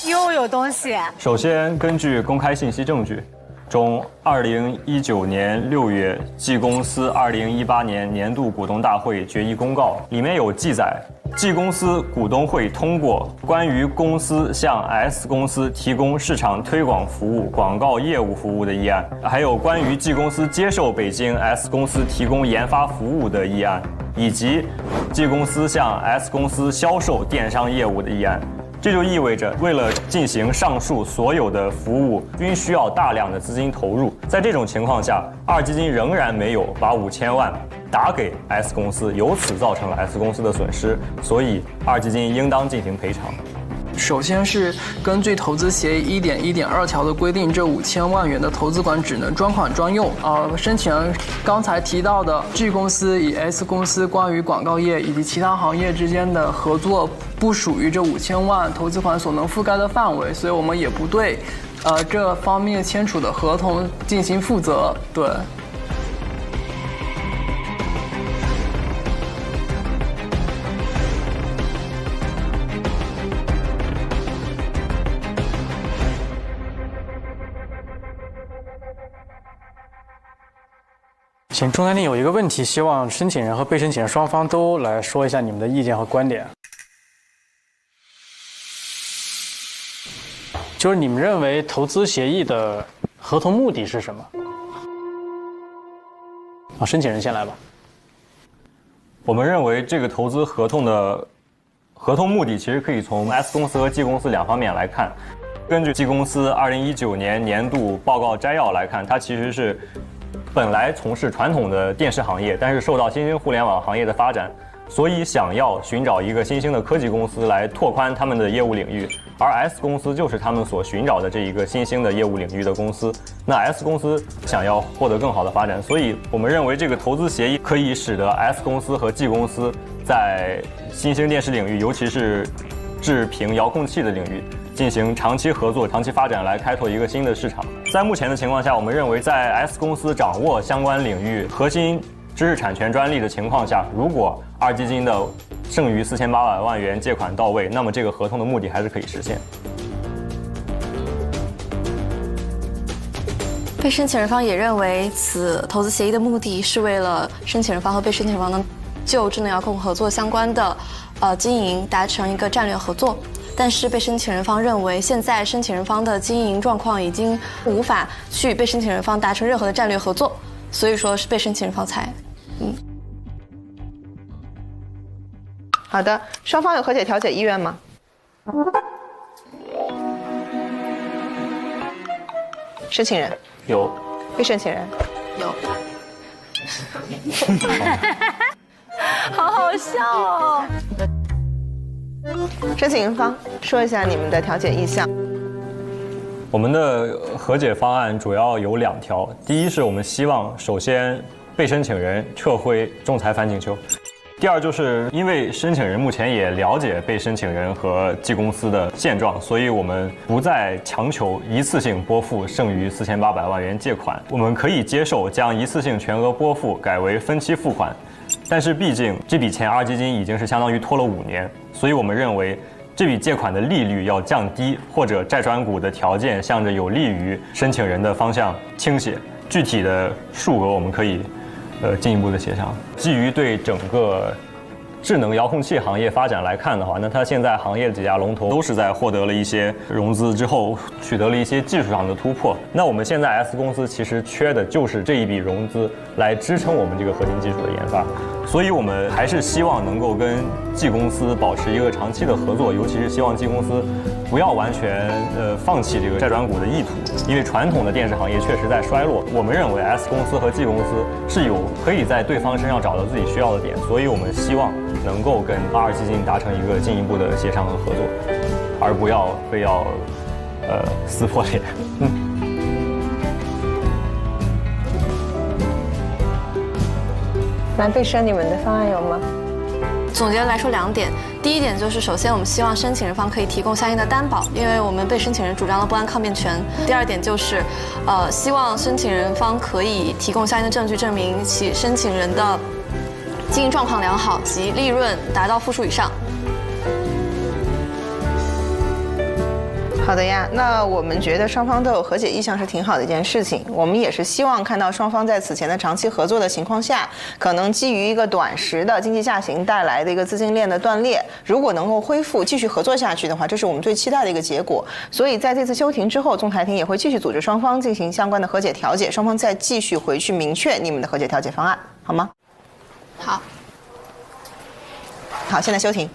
又有东西。首先，根据公开信息证据中，2019年6月G 公司2018年年度股东大会决议公告里面有记载，G 公司股东会通过关于公司向 S 公司提供市场推广服务、广告业务服务的议案，还有关于 G 公司接受北京 S 公司提供研发服务的议案，以及 G 公司向 S 公司销售电商业务的议案。这就意味着，为了进行上述所有的服务，均需要大量的资金投入。在这种情况下，二基金仍然没有把5000万打给 S 公司，由此造成了 S 公司的损失，所以二基金应当进行赔偿。首先是根据投资协议1.1.2条的规定，这5000万元的投资款只能专款专用。申请人刚才提到的 G 公司与 S 公司关于广告业以及其他行业之间的合作，不属于这5000万投资款所能覆盖的范围，所以我们也不对这方面签署的合同进行负责。对。行，仲裁庭有一个问题，希望申请人和被申请人双方都来说一下你们的意见和观点。就是你们认为投资协议的合同目的是什么？申请人先来吧。我们认为这个投资合同的合同目的其实可以从 S 公司和 G 公司两方面来看。根据 G 公司2019年年度报告摘要来看，它其实是本来从事传统的电视行业，但是受到新兴互联网行业的发展，所以想要寻找一个新兴的科技公司来拓宽他们的业务领域，而 S 公司就是他们所寻找的这一个新兴的业务领域的公司。那 S 公司想要获得更好的发展，所以我们认为这个投资协议可以使得 S 公司和 G 公司在新兴电视领域，尤其是智屏遥控器的领域进行长期合作、长期发展，来开拓一个新的市场。在目前的情况下，我们认为在 S 公司掌握相关领域核心知识产权专利的情况下，如果二基金的剩余4800万元借款到位，那么这个合同的目的还是可以实现。被申请人方也认为，此投资协议的目的是为了申请人方和被申请人方能就智能遥控合作相关的经营达成一个战略合作。但是被申请人方认为，现在申请人方的经营状况已经无法去被申请人方达成任何的战略合作，所以说是被申请人方才好的，双方有和解调解意愿吗？申请人有，被申请人有。好好笑哦！申请人方说一下你们的调解意向。我们的和解方案主要有2条，第一是我们希望首先被申请人撤回仲裁反请求。第二，就是因为申请人目前也了解被申请人和G公司的现状，所以我们不再强求一次性拨付剩余4800万元借款，我们可以接受将一次性全额拨付改为分期付款。但是毕竟这笔钱二基金已经是相当于拖了5年，所以我们认为这笔借款的利率要降低，或者债转股的条件向着有利于申请人的方向倾斜。具体的数额我们可以进一步的协商。基于对整个智能遥控器行业发展来看的话，那它现在行业的几家龙头都是在获得了一些融资之后，取得了一些技术上的突破。那我们现在 S 公司其实缺的就是这一笔融资来支撑我们这个核心技术的研发，所以我们还是希望能够跟G公司保持一个长期的合作，尤其是希望G公司不要完全放弃这个债转股的意图，因为传统的电视行业确实在衰落。我们认为 S 公司和G公司是有可以在对方身上找到自己需要的点，所以我们希望能够跟二基金达成一个进一步的协商和合作，而不要非要撕破脸。来，被申你们的方案有吗？总结来说2点，第一点就是首先我们希望申请人方可以提供相应的担保，因为我们被申请人主张了不安抗辩权。第二点就是希望申请人方可以提供相应的证据证明其申请人的经营状况良好及利润达到负数以上。好的呀，那我们觉得双方都有和解意向是挺好的一件事情。我们也是希望看到双方在此前的长期合作的情况下，可能基于一个短时的经济下行带来的一个资金链的断裂，如果能够恢复继续合作下去的话，这是我们最期待的一个结果。所以在这次休庭之后，仲裁庭也会继续组织双方进行相关的和解调解，双方再继续回去明确你们的和解调解方案，好吗？好。好，现在休庭。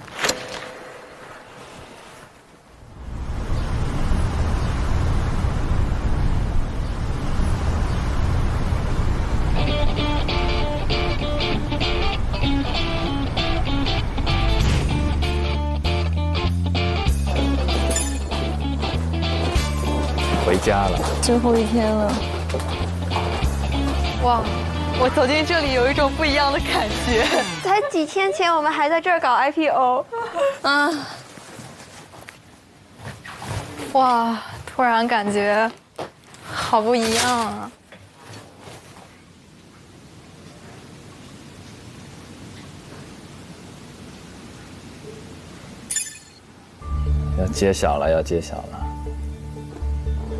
回家了，最后一天了。哇，我走进这里有一种不一样的感觉。才几天前我们还在这儿搞 IPO， 哇，突然感觉好不一样啊。要揭晓了，要揭晓了。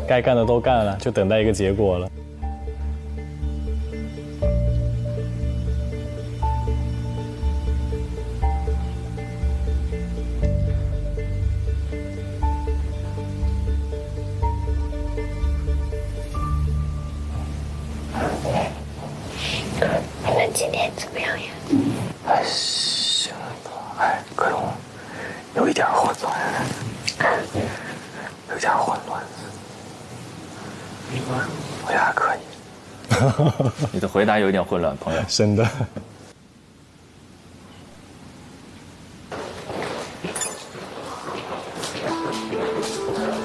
该干的都干了，就等待一个结果了。你们今天怎么样呀？还行吧，可能有一点混乱，有点混乱。我觉得还可以。你的回答有一点混乱，朋友。真的。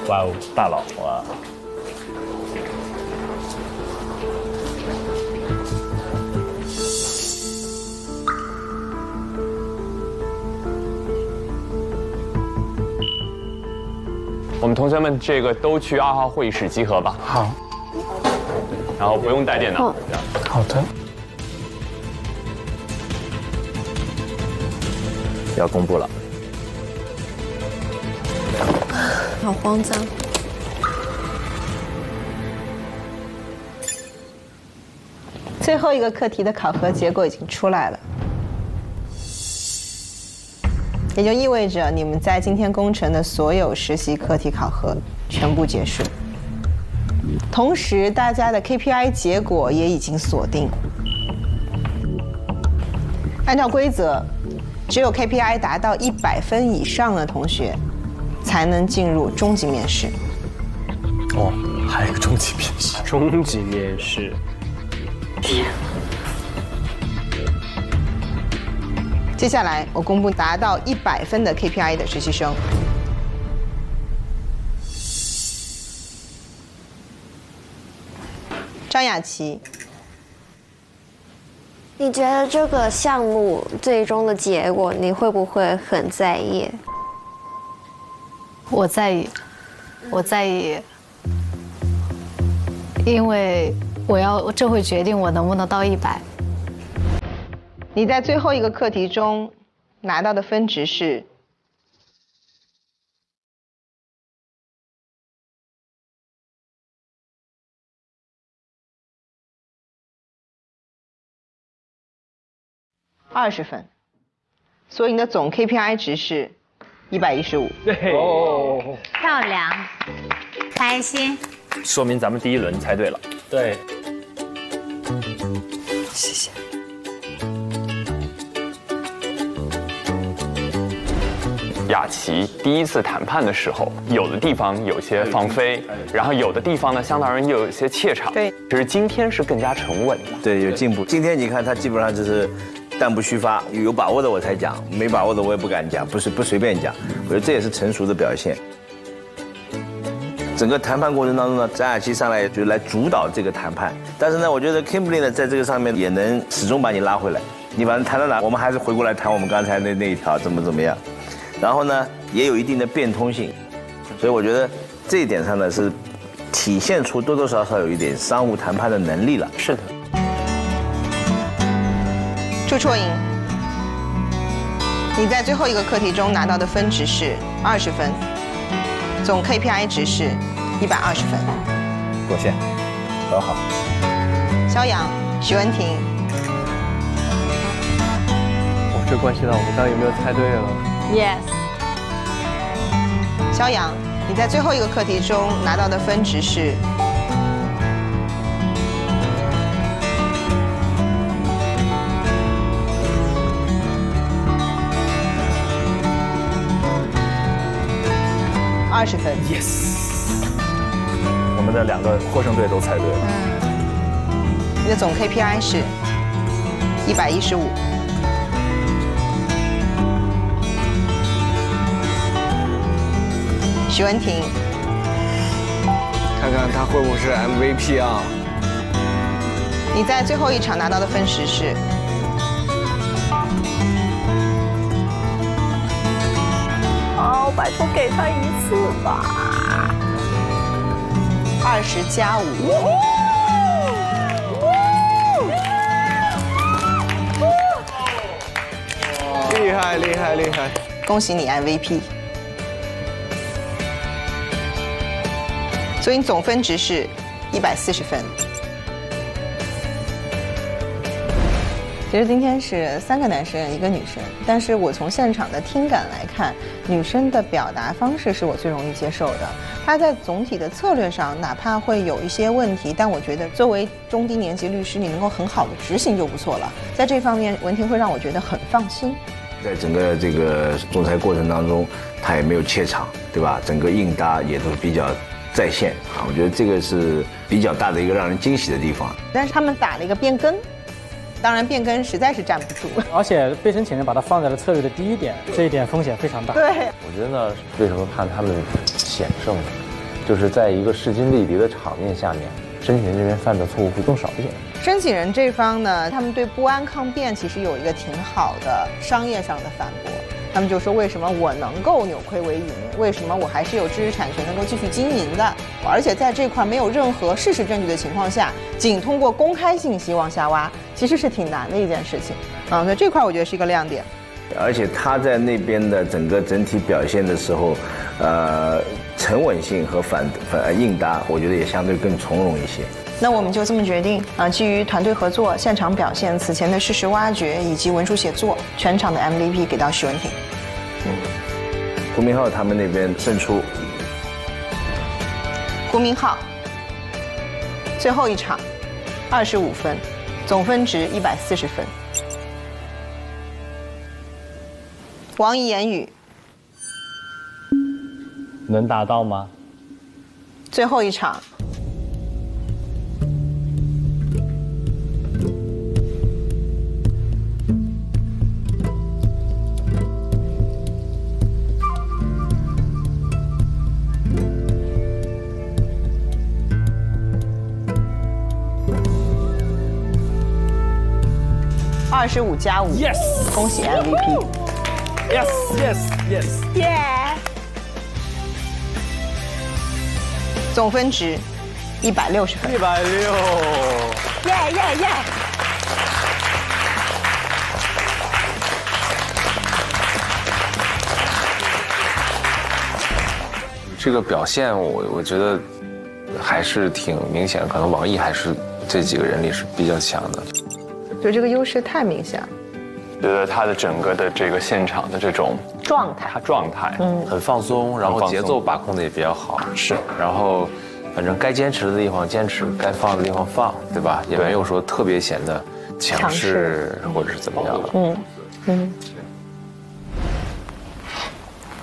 哇哦，大佬啊！我们同学们这个都去2号会议室集合吧。好。然后不用带电脑。好的。要公布了。好慌张。最后一个课题的考核结果已经出来了，也就意味着你们在今天工程的所有实习课题考核全部结束。同时，大家的 KPI 结果也已经锁定。按照规则，只有 KPI 达到100分以上的同学，才能进入终极面试。哦，还有一个终极面试。终极面试。接下来，我公布达到100分的 KPI 的实习生。张雅琪，你觉得这个项目最终的结果，你会不会很在意？我在意，我在意，因为这会决定我能不能到100。你在最后一个课题中拿到的分值是20分，所以你的总 KPI 值是115。对哦，漂亮，开心。说明咱们第一轮猜对了。对，谢谢。雅琪第一次谈判的时候，有的地方有些放飞，然后有的地方呢，相对而言又有一些怯场。对，只是今天是更加沉稳的。对，有进步。今天你看他基本上就是弹不虚发，有把握的我才讲，没把握的我也不敢讲，不随便讲。我觉得这也是成熟的表现。整个谈判过程当中呢，张雅琪上来就来主导这个谈判，但是呢，我觉得 Kimberly 呢在这个上面也能始终把你拉回来。你反正谈到哪，我们还是回过来谈我们刚才那一条怎么样。然后呢，也有一定的变通性，所以我觉得这一点上呢是体现出多多少少有一点商务谈判的能力了。是的。朱绰莹，你在最后一个课题中拿到的分值是20分，总 KPI 值是120分，过线，很好。肖阳、许文婷，这关系到我们刚刚有没有猜对了。Yes。肖阳，你在最后一个课题中拿到的分值是20分。Yes。我们的2个获胜队都猜对了。你的总 KPI 是115。许文婷，看看他会不会是 MVP 啊？你在最后一场拿到的分值是哦，拜托给他一次吧。20+5。厉害厉害厉害！恭喜你 MVP。所以你总分值是140分。其实今天是3个男生1个女生，但是我从现场的听感来看，女生的表达方式是我最容易接受的。她在总体的策略上，哪怕会有一些问题，但我觉得作为中低年级律师，你能够很好的执行就不错了。在这方面，文婷会让我觉得很放心。在整个这个仲裁过程当中，他也没有怯场，对吧？整个应答也都是比较在线啊，我觉得这个是比较大的一个让人惊喜的地方。但是他们打了一个变更，当然变更实在是站不住。而且被申请人把它放在了策略的第一点，这一点风险非常大。对，我觉得呢，为什么看他们险胜呢？就是在一个势均力敌的场面下面，申请人这边犯的错误会更少一点。申请人这方呢，他们对不安抗辩其实有一个挺好的商业上的反驳。他们就说，为什么我能够扭亏为盈？为什么我还是有知识产权能够继续经营的？而且在这块没有任何事实证据的情况下，仅通过公开信息往下挖，其实是挺难的一件事情。所以这块我觉得是一个亮点。而且他在那边的整体表现的时候，沉稳性和应答，我觉得也相对更从容一些。那我们就这么决定啊，基于团队合作、现场表现、此前的事实挖掘以及文书写作，全场的 MVP 给到许文婷。胡明昊他们那边胜出。胡明昊最后一场25分，总分值140分。王怡言语能达到吗？最后一场25+5， yes， 恭喜 MVP。Yes, yes, yes. 耶！总分值160分。160。耶耶耶！这个表现我觉得还是挺明显的，可能王毅还是这几个人里是比较强的。就这个优势太明显了。觉得他的整个的这个现场的这种状态，很放松，然后节奏把控的也比较好，是，然后反正该坚持的地方坚持，该放的地方放，对吧？也没有说特别显得强势或者是怎么样。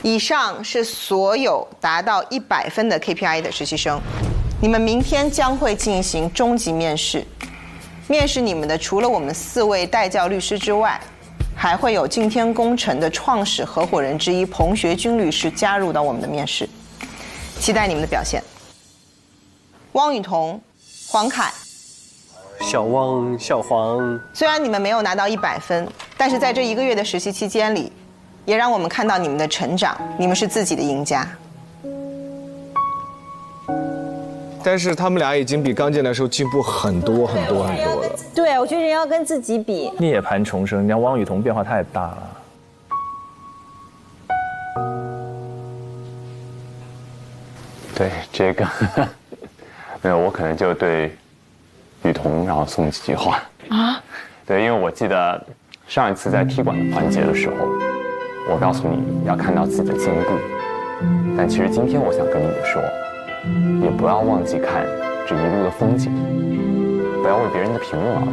以上是所有达到100分的 KPI 的实习生，你们明天将会进行终极面试。面试你们的除了我们4位带教律师之外，还会有敬天工程的创始合伙人之一彭学军律师加入到我们的面试，期待你们的表现。汪雨桐、黄凯、小汪、小黄，虽然你们没有拿到100分，但是在这1个月的实习期间里，也让我们看到你们的成长，你们是自己的赢家。但是他们俩已经比刚进来的时候进步很多了。对，我觉得人要跟自己比。涅槃重生，你看汪雨桐变化太大了。对这个，没有，我可能就对雨桐然后送几句话啊。对，因为我记得上一次在踢馆的环节的时候，我告诉你要看到自己的进步，但其实今天我想跟你们说。也不要忘记看这一路的风景，不要为别人的评论而活，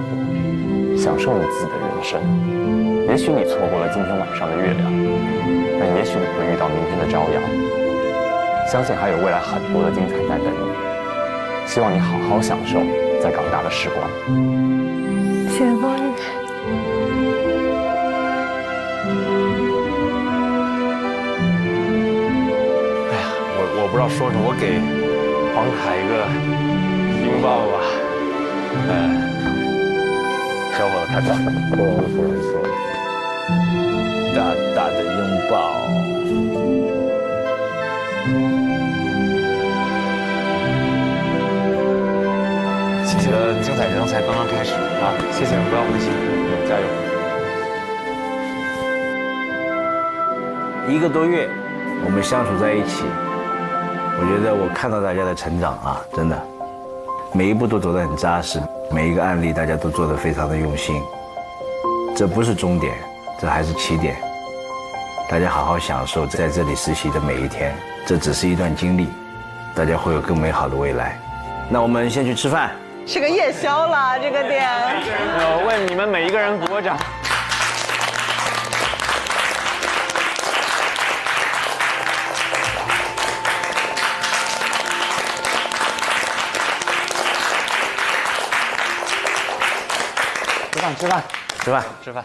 享受你自己的人生。也许你错过了今天晚上的月亮，但也许你会遇到明天的朝阳。相信还有未来很多的精彩在等你。希望你好好享受在港大的时光。谢谢光宇。我不知道说什么，我给黄凯一个拥抱吧。小伙子太棒了，不容易说。大大的拥抱。谢谢。精彩人生才刚刚开始啊！谢谢，不要灰心，加油。1个多月，我们相处在一起。我觉得我看到大家的成长啊，真的，每一步都走得很扎实，每一个案例大家都做得非常的用心。这不是终点，这还是起点。大家好好享受在这里实习的每一天，这只是一段经历，大家会有更美好的未来。那我们先去吃饭。是个夜宵了，这个店。我为你们每一个人鼓个掌。吃饭。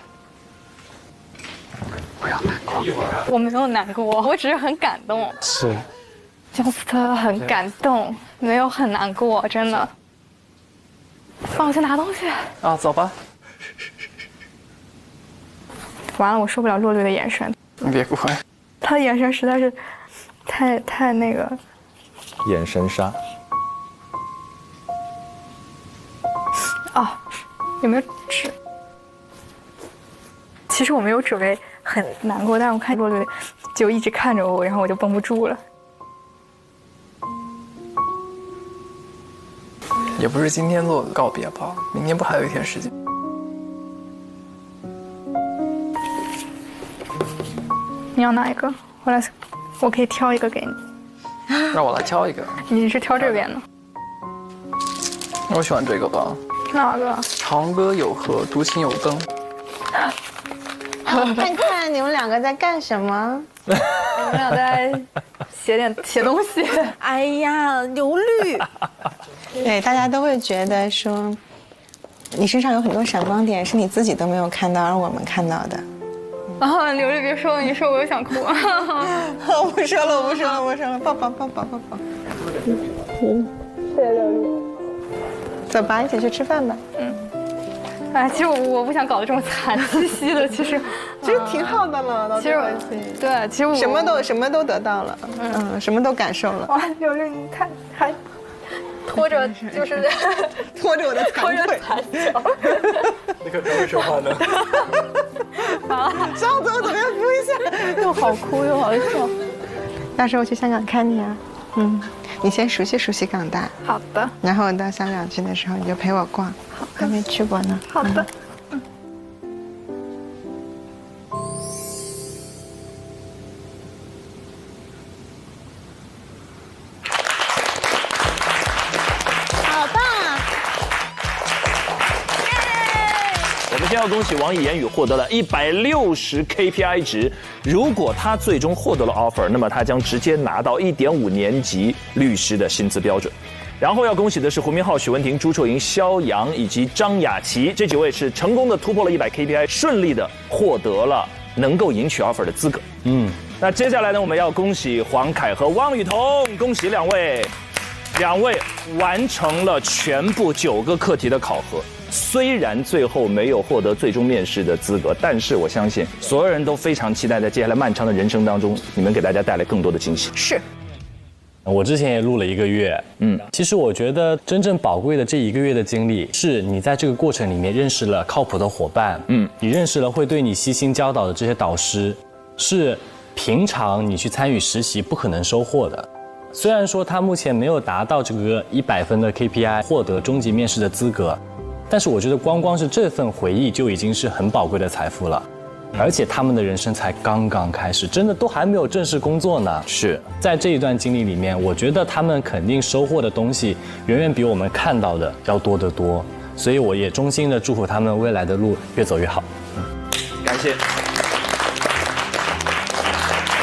不要难过。我没有难过，我只是很感动。是。就是很感动，没有很难过，真的。帮我去拿东西。啊，走吧。完了，我受不了洛绿的眼神。你别不会。他的眼神实在是太那个。眼神杀。哦，有没有纸？其实我没有准备很难过，但是我看若律就一直看着我，然后我就绷不住了。也不是今天做告别吧，明天不还有一天时间？你要哪一个？我可以挑一个给你。让我来挑一个。你是挑这边的？我喜欢这个吧。哪个？长歌有河，独行有灯。看看你们两个在干什么？我们俩在写东西。哎呀，刘律。对，大家都会觉得说，你身上有很多闪光点，是你自己都没有看到，而我们看到的。啊，刘律别说了，你说我又想哭。我不说了，我不说了，我说了，抱抱。谢谢刘律。走吧，一起去吃饭吧。哎，其实我不想搞得这么惨兮兮的，其实挺好的了。其实对，其实我什么都得到了，什么都感受了。哇，刘律你看还拖着就是拖着我的残腿，你可不会说话呢。张总怎么样？扶一下，又好哭又好笑。到时候我去香港看你啊。你先熟悉港大。好的。然后到香港去的时候，你就陪我逛。好，还没去过呢。好的。好棒！我们先要恭喜王艺言语获得了160 KPI 值。如果他最终获得了 offer， 那么他将直接拿到1.5年级律师的薪资标准。然后要恭喜的是胡明昊、许文婷、朱绰莹、肖阳以及张雅琪这几位是成功的突破了100 KPI， 顺利的获得了能够迎娶 offer 的资格。那接下来呢，我们要恭喜黄凯和汪雨桐，恭喜两位完成了全部9个课题的考核。虽然最后没有获得最终面试的资格，但是我相信所有人都非常期待在接下来漫长的人生当中，你们给大家带来更多的惊喜。是。我之前也录了1个月，其实我觉得真正宝贵的这1个月的经历，是你在这个过程里面认识了靠谱的伙伴，你认识了会对你悉心教导的这些导师，是平常你去参与实习不可能收获的。虽然说他目前没有达到这个100分的 KPI， 获得终极面试的资格，但是我觉得光是这份回忆就已经是很宝贵的财富了。而且他们的人生才刚刚开始，真的都还没有正式工作呢。是在这一段经历里面，我觉得他们肯定收获的东西远远比我们看到的要多得多。所以我也衷心的祝福他们未来的路越走越好。感谢。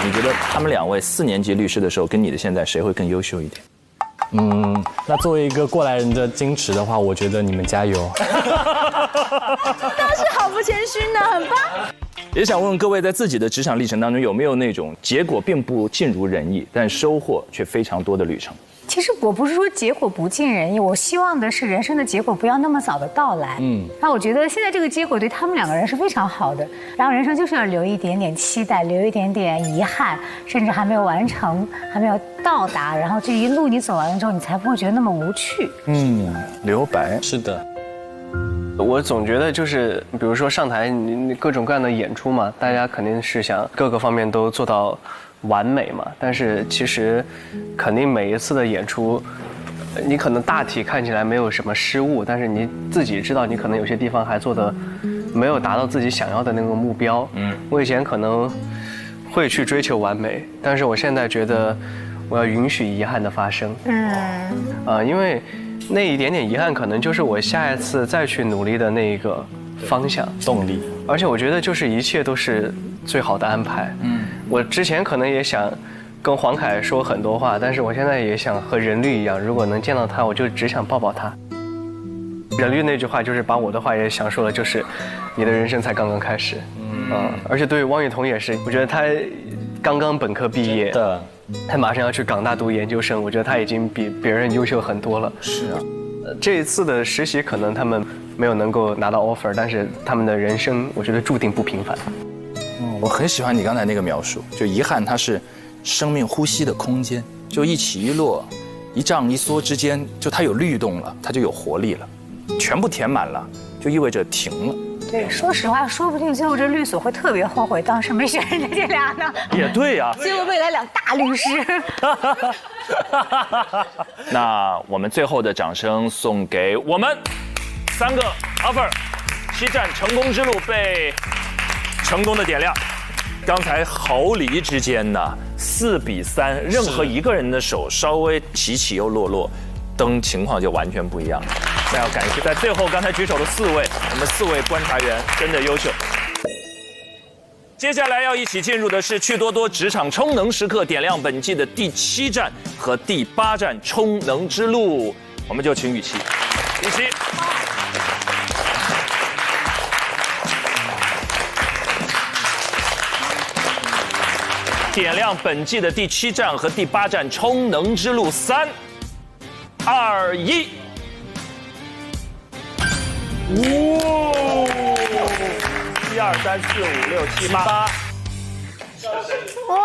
你觉得他们两位4年级律师的时候跟你的现在谁会更优秀一点？那作为一个过来人的矜持的话，我觉得你们加油。他是毫不谦虚呢，很棒。也想问问各位，在自己的职场历程当中，有没有那种结果并不尽如人意，但收获却非常多的旅程？其实我不是说结果不尽人意，我希望的是人生的结果不要那么早的到来。那我觉得现在这个结果对他们2个人是非常好的。然后人生就是要留一点点期待，留一点点遗憾，甚至还没有完成，还没有到达，然后这一路你走完了之后，你才不会觉得那么无趣。留白是的。我总觉得就是，比如说上台你各种各样的演出嘛，大家肯定是想各个方面都做到完美嘛。但是其实，肯定每一次的演出，你可能大体看起来没有什么失误，但是你自己知道你可能有些地方还做的没有达到自己想要的那个目标。我以前可能会去追求完美，但是我现在觉得我要允许遗憾的发生。因为那一点点遗憾，可能就是我下一次再去努力的那一个方向、动力。而且我觉得，就是一切都是最好的安排。我之前可能也想跟黄凯说很多话，但是我现在也想和任律一样，如果能见到他，我就只想抱抱他。任律那句话就是把我的话也想说了，就是你的人生才刚刚开始。而且对于汪雨桐也是，我觉得他刚刚本科毕业的。他马上要去港大读研究生，我觉得他已经比别人优秀很多了。是啊，这一次的实习可能他们没有能够拿到 offer， 但是他们的人生我觉得注定不平凡。我很喜欢你刚才那个描述，就遗憾它是生命呼吸的空间，就一起一落，一涨一缩之间，就它有律动了，它就有活力了，全部填满了，就意味着停了。对，说实话，说不定最后这律所会特别后悔当时没选人家这俩呢。也对呀，结果未来2大律师。那我们最后的掌声送给我们3个 offer， 7站成功之路被成功的点亮。刚才毫厘之间呢，4比3，任何一个人的手稍微起起又落落，灯情况就完全不一样。那要感谢在最后刚才举手的4位，我们4位观察员真的优秀。接下来要一起进入的是趣多多职场充能时刻，点亮本季的第7站和第8站充能之路。我们就请雨琦，雨琦。点亮本季的第7站和第8站充能之路，3、2、1。哇！1、2、3、4、5、6、7、8。哇，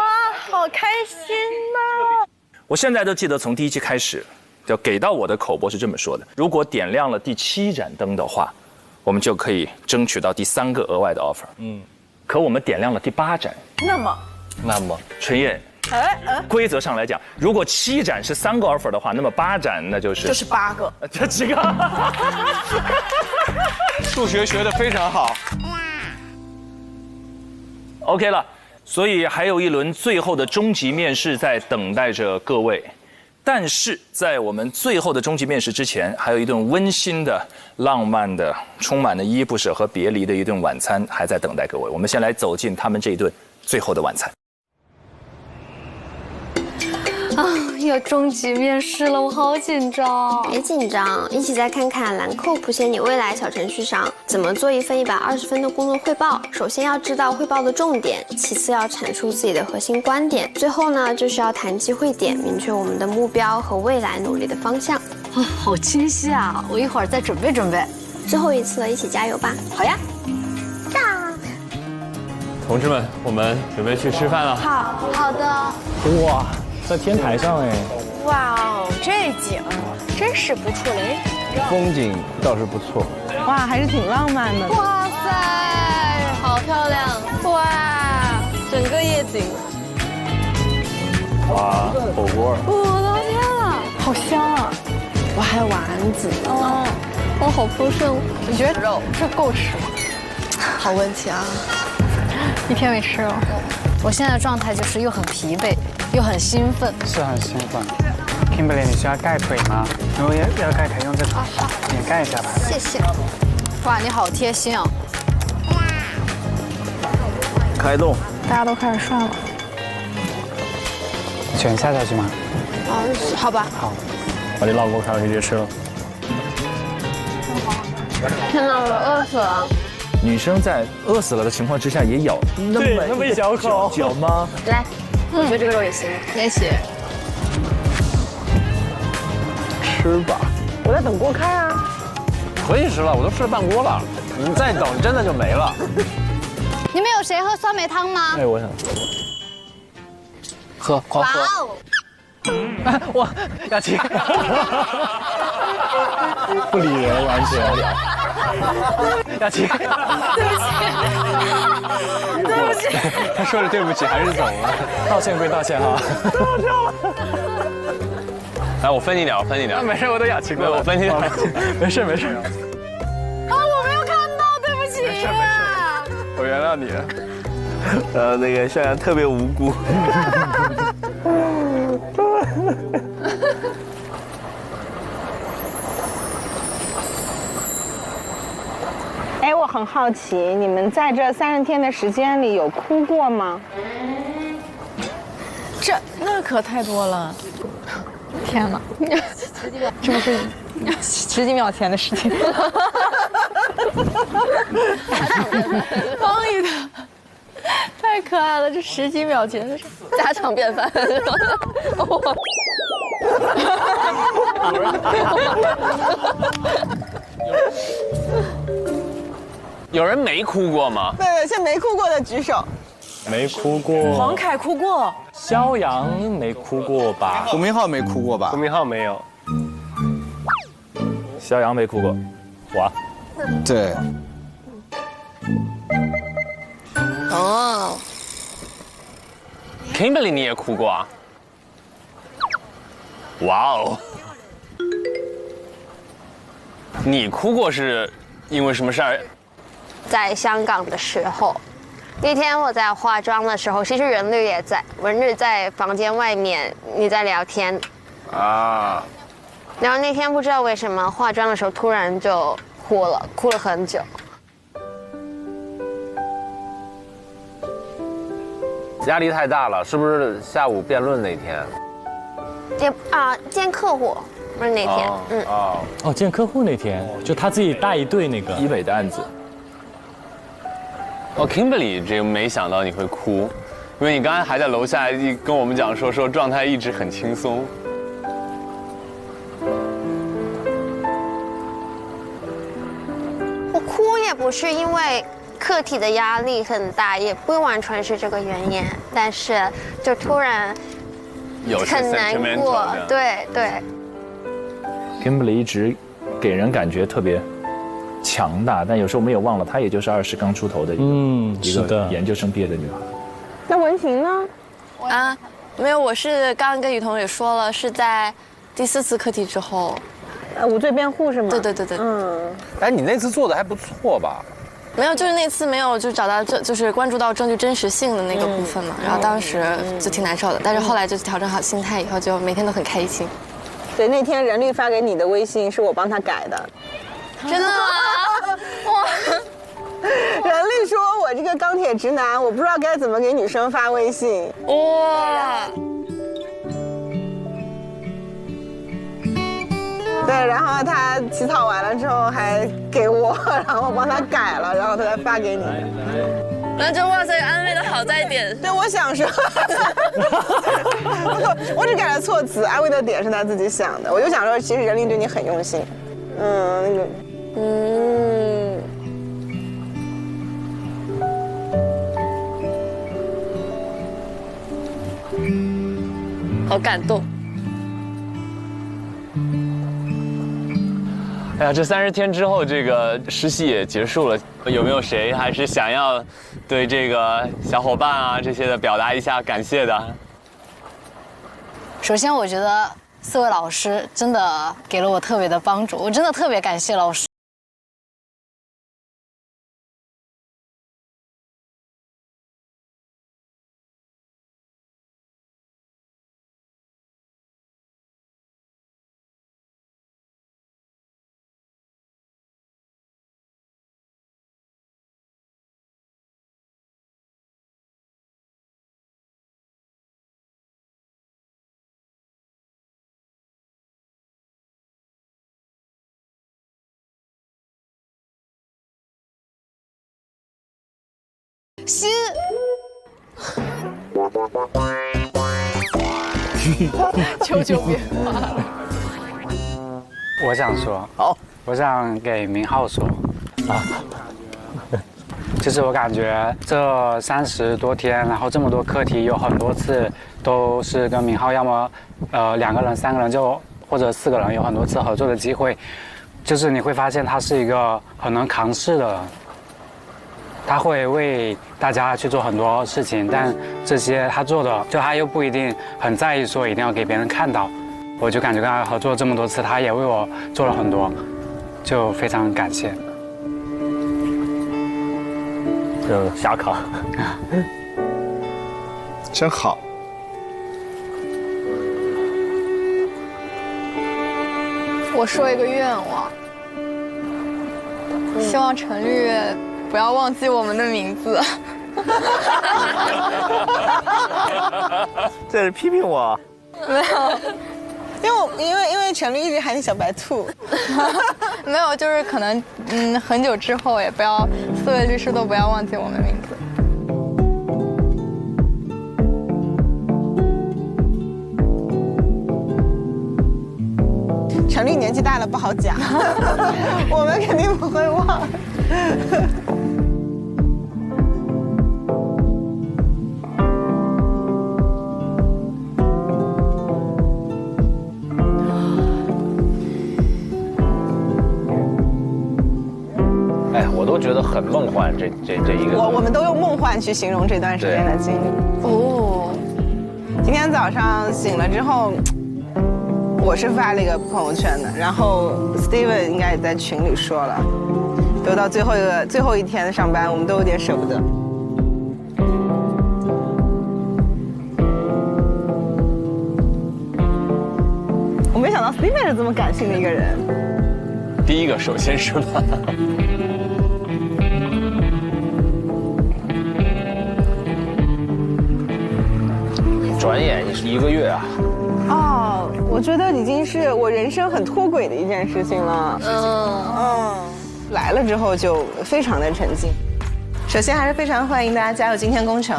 好开心呐！我现在都记得从第1期开始，就给到我的口播是这么说的：如果点亮了第7盏灯的话，我们就可以争取到第3个额外的 offer。可我们点亮了第8盏，那么陈烨，规则上来讲，如果7盏是3个 offer 的话，那么8盏那就是8个，这几个。数学学得非常好。OK 了，所以还有一轮最后的终极面试在等待着各位。但是在我们最后的终极面试之前，还有一顿温馨的、浪漫的、充满了依依不舍和别离的一顿晚餐还在等待各位。我们先来走进他们这一顿最后的晚餐。要终极面试了，我好紧张。别紧张，一起再看看兰蔻谱写你未来小程序上怎么做一份120分的工作汇报。首先要知道汇报的重点，其次要阐述自己的核心观点，最后呢就是要谈机会点，明确我们的目标和未来努力的方向。好清晰啊！我一会儿再准备准备。最后一次了，一起加油吧！好呀。同志们，我们准备去吃饭了。好的。哇，在天台上哎。哇哦，这景真是不错嘞。风景倒是不错。哇，还是挺浪漫的。哇塞，好漂亮！哇，整个夜景。哇，火锅。我的天啊，好香啊！哇，还有丸子。哇，好丰盛。你觉得肉这够吃吗？好问题啊。1天没吃了，我现在的状态就是又很疲惫，又很兴奋。是很兴奋。Kimberly， 你需要盖腿吗？如果要盖，可以用这个，你盖一下吧。谢谢。哇，你好贴心哦。开动。大家都开始涮了。卷下去吗？好吧。好。把你老公看上去直接吃了。天哪，我饿死了。女生在饿死了的情况之下也咬那么一小口嚼吗？来，我觉得这个肉也行，也行。吃吧。我在等锅开啊。可以吃了，我都吃了半锅了。你再等，真的就没了。你们有谁喝酸梅汤吗？哎，我想喝，狂喝。哇，雅琪，不理人，完全。雅琪，对不起，他说了对不起，还是走了。道歉归道歉哈。来，我分你点，没事，我都雅琪过了，我分你点。没事。啊，我没有看到，对不起。没事，我原谅你。那个向阳特别无辜。哎，我很好奇，你们在这30天的时间里有哭过吗？那可太多了。天哪，这不是10几秒前的事情。方宇的太可爱了，这10几秒前的事，家常便饭。有人没哭过吗？对，现在没哭过的举手。没哭过。黄凯哭过。肖阳没哭过吧？胡明昊没哭过吧？胡明昊没有。肖阳没哭过，我。对。哦 ，Kimberly 你也哭过啊？哇哦！你哭过是因为什么事儿？在香港的时候，那天我在化妆的时候，其实任律也在，任律在房间外面，你在聊天。啊。然后那天不知道为什么化妆的时候突然就哭了很久。压力太大了，是不是下午辩论那天？见客户不是那天，哦，见客户那天，就他自己带一队那个医美的案子。哦 ，Kimberly 这个没想到你会哭，因为你刚才还在楼下跟我们讲说状态一直很轻松。我哭也不是因为课题的压力很大，也不完全是这个原因，但是就突然很难过，对。Kimberly 一直给人感觉特别强大，但有时候我们也忘了，她也就是20刚出头的一个研究生毕业的女孩。那文婷呢？没有，我是刚刚跟雨桐也说了，是在第4次课题之后。无罪辩护是吗？对。哎，你那次做的还不错吧？没有，就是那次没有就找到就是关注到证据真实性的那个部分嘛，然后当时就挺难受的，但是后来就调整好心态以后，就每天都很开心。对，那天任律发给你的微信是我帮他改的。真的吗？哇！任律说我这个钢铁直男，我不知道该怎么给女生发微信。哇！对，然后他起草完了之后还给我，然后我帮他改了，然后他才发给你。那就哇塞，安慰的好在一点。对，我想说，我只改了措辞，安慰的点是他自己想的。我就想说，其实任律对你很用心。好感动。哎呀，这30天之后，这个实习也结束了，有没有谁还是想要对这个小伙伴啊这些的表达一下感谢的？首先，我觉得4位老师真的给了我特别的帮助，我真的特别感谢老师。心，求求别骂。我想说，我想给明浩说，就是我感觉这30多天，然后这么多课题，有很多次都是跟明浩，要么2个人、3个人，就或者4个人，有很多次合作的机会，就是你会发现他是一个很能扛事的人。他会为大家去做很多事情，但这些他做的，就他又不一定很在意说一定要给别人看到。我就感觉跟他合作这么多次，他也为我做了很多，就非常感谢。就瞎扛，真好。我说一个愿望，希望陈律不要忘记我们的名字。这是批评我？没有，因为陈律一直喊你小白兔。没有，就是可能很久之后也不要4位律师都不要忘记我们名字。陈律年纪大了不好讲，我们肯定不会忘。哎，我都觉得很梦幻，这一个。我们都用梦幻去形容这段时间的经历。哦，今天早上醒了之后，我是发了一个朋友圈的，然后 Steven 应该也在群里说了，都到最后一天上班，我们都有点舍不得。我没想到 Steven 是这么感性的一个人。第一个首先是吧？转眼1个月啊！哦，我觉得已经是我人生很脱轨的一件事情了。来了之后就非常的沉浸。首先还是非常欢迎大家加入今天工程。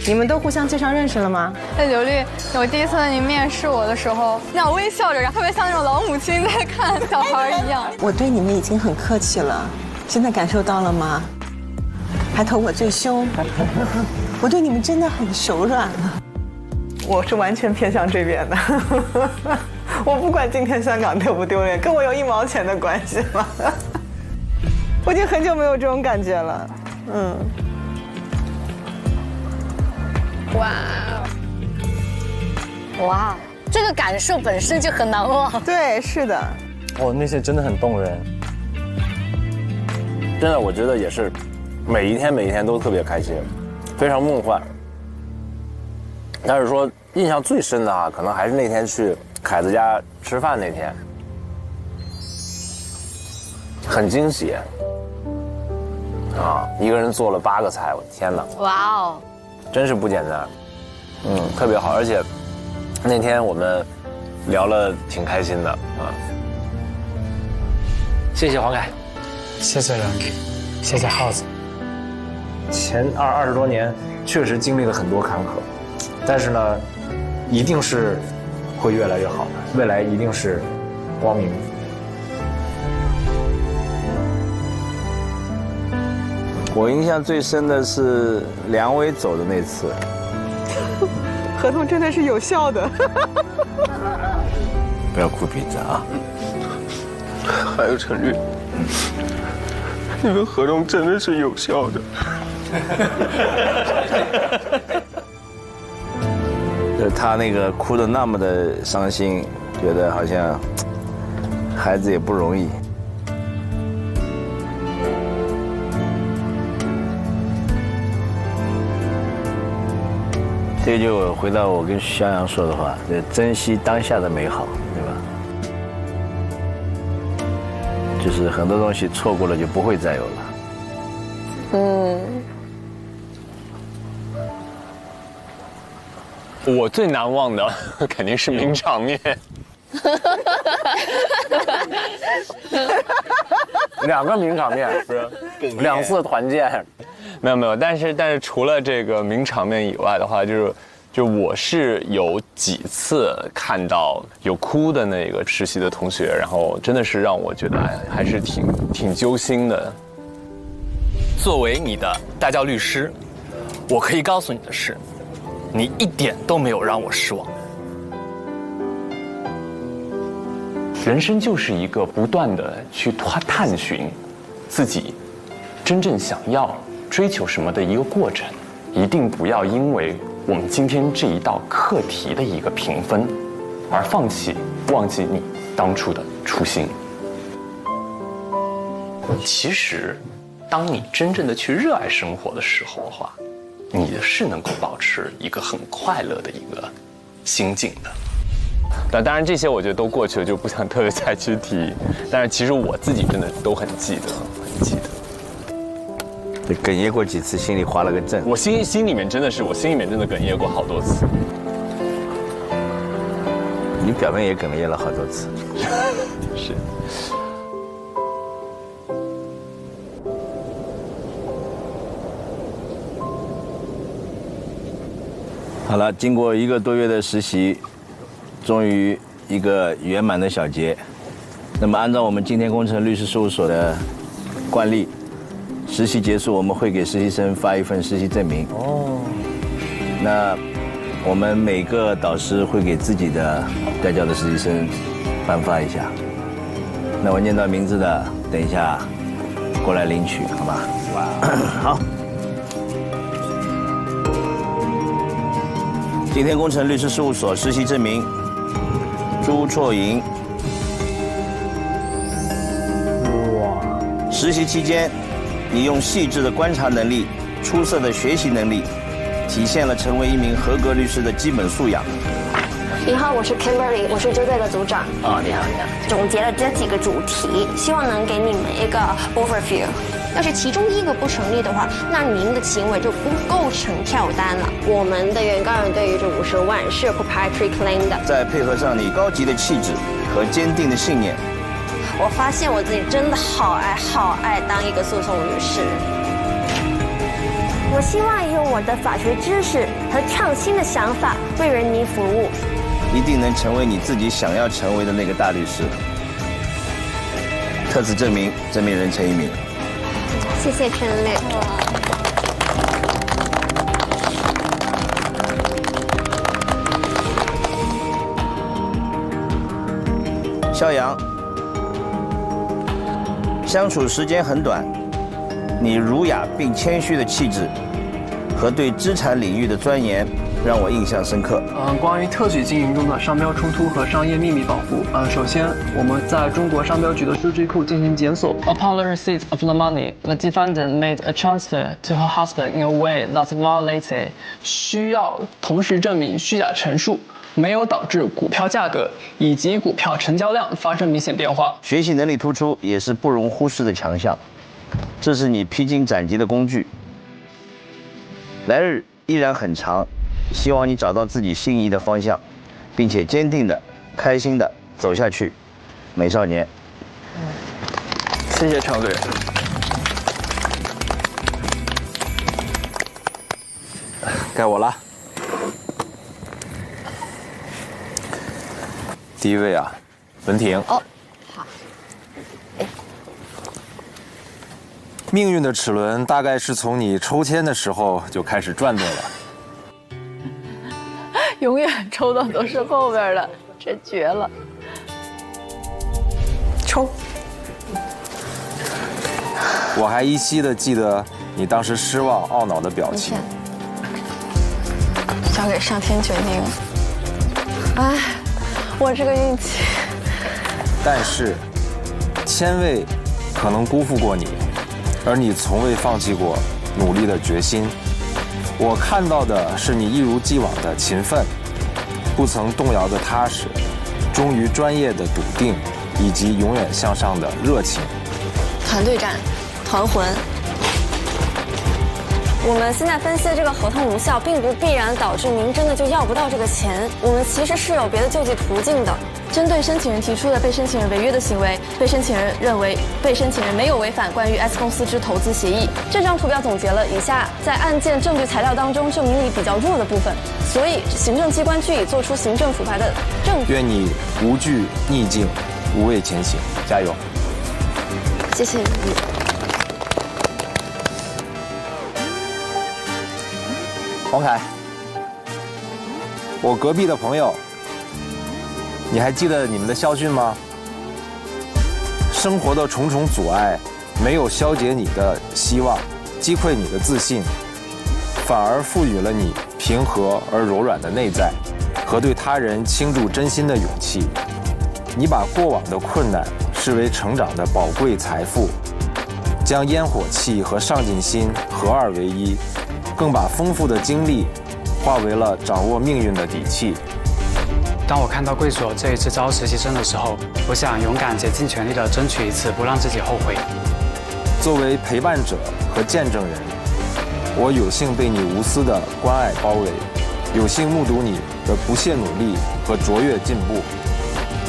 你们都互相介绍认识了吗？那刘丽，我第一次你面试我的时候，那样微笑着，然后特别像那种老母亲在看小孩一样。我对你们已经很客气了，现在感受到了吗？还投我最凶，我对你们真的很手软了。我是完全偏向这边的，我不管今天香港丢不丢脸，跟我有1毛钱的关系吗？我已经很久没有这种感觉了，哇，这个感受本身就很难忘。对，是的。哦，那些真的很动人。真的，我觉得也是，每一天都特别开心，非常梦幻。但是说印象最深的啊，可能还是那天去凯子家吃饭那天，很惊喜。啊，一个人做了8个菜，我的天哪！哇哦，真是不简单。特别好，而且那天我们聊了挺开心的啊。谢谢黄凯，谢谢梁宇，谢谢耗子。前20多年确实经历了很多坎坷，但是呢，一定是会越来越好的，未来一定是光明。我印象最深的是梁伟走的那次，合同真的是有效的。不要哭鼻子啊！还有陈律，你们合同真的是有效的。就是他那个哭得那么的伤心，觉得好像孩子也不容易。这就回到我跟肖阳说的话，珍惜当下的美好，对吧？就是很多东西错过了就不会再有了。我最难忘的肯定是名场面。2个名场面，不是2次团建，没有，但是除了这个名场面以外的话，就我是有几次看到有哭的那个实习的同学，然后真的是让我觉得还是挺揪心的。作为你的大教律师，我可以告诉你的是，你一点都没有让我失望。人生就是一个不断的去探寻自己真正想要追求什么的一个过程，一定不要因为我们今天这一道课题的一个评分而忘记你当初的初心。其实，当你真正的去热爱生活的时候的话，你是能够保持一个很快乐的一个心境的。当然这些我觉得都过去了，就不想特别再去提。但是其实我自己真的都很记得。对，哽咽过几次，心里划了个阵。我心里面真的哽咽过好多次。你表面也哽咽了好多次。是。好了，经过1个多月的实习，终于一个圆满的小结。那么按照我们今天工程律师事务所的惯例，实习结束我们会给实习生发一份实习证明。那我们每个导师会给自己的带教的实习生颁发一下。那我念到名字的，等一下过来领取，好吧？好。今天工程律师事务所实习证明朱绰莹。哇！实习期间，你用细致的观察能力、出色的学习能力，体现了成为一名合格律师的基本素养。你好，我是 Kimberly， 我是这队的组长。哦，你好，你好。总结了这几个主题，希望能给你们一个 overview。要是其中一个不成立的话，那您的行为就不构成跳单了。我们的原告人对于这50万是有 proprietary claim 的。再配合上你高级的气质和坚定的信念，我发现我自己真的好爱当一个诉讼律师。我希望用我的法学知识和创新的想法为人民服务，一定能成为你自己想要成为的那个大律师。特此证明，证明人陈一鸣。谢谢陈律。肖阳，相处时间很短，你儒雅并谦虚的气质和对资产领域的钻研让我印象深刻。关于特许经营中的商标冲突和商业秘密保护，首先我们在中国商标局的数据库进行检索。Upon the receipt of the money, the defendant made a transfer to her husband in a way that violated 需要同时证明虚假陈述没有导致股票价格以及股票成交量发生明显变化。学习能力突出也是不容忽视的强项，这是你披荆斩棘的工具。来日依然很长，希望你找到自己心仪的方向，并且坚定的、开心的走下去，美少年。谢谢常律。该我了。第一位啊，文婷。哦，好。命运的齿轮大概是从你抽签的时候就开始转动了。永远抽到都是后边的，这绝了。抽。我还依稀的记得你当时失望懊恼的表情。交给上天决定。哎，我这个运气。但是，千位可能辜负过你，而你从未放弃过努力的决心。我看到的是你一如既往的勤奋，不曾动摇的踏实，忠于专业的笃定，以及永远向上的热情。团队战，团魂。我们现在分析的这个合同无效，并不必然导致您真的就要不到这个钱。我们其实是有别的救济途径的。针对申请人提出的被申请人违约的行为，被申请人认为被申请人没有违反关于 S 公司之投资协议。这张图表总结了以下在案件证据材料当中证明力比较弱的部分，所以行政机关据以作出行政处罚的证据。愿你无惧逆境，无畏前行，加油！谢谢你。黄凯，我隔壁的朋友，你还记得你们的校训吗？生活的重重阻碍没有消解你的希望，击溃你的自信，反而赋予了你平和而柔软的内在和对他人倾注真心的勇气。你把过往的困难视为成长的宝贵财富，将烟火气和上进心合二为一，更把丰富的经历化为了掌握命运的底气。当我看到贵所这一次招实习生的时候，我想勇敢且尽全力地争取一次，不让自己后悔。作为陪伴者和见证人，我有幸被你无私的关爱包围，有幸目睹你的不懈努力和卓越进步，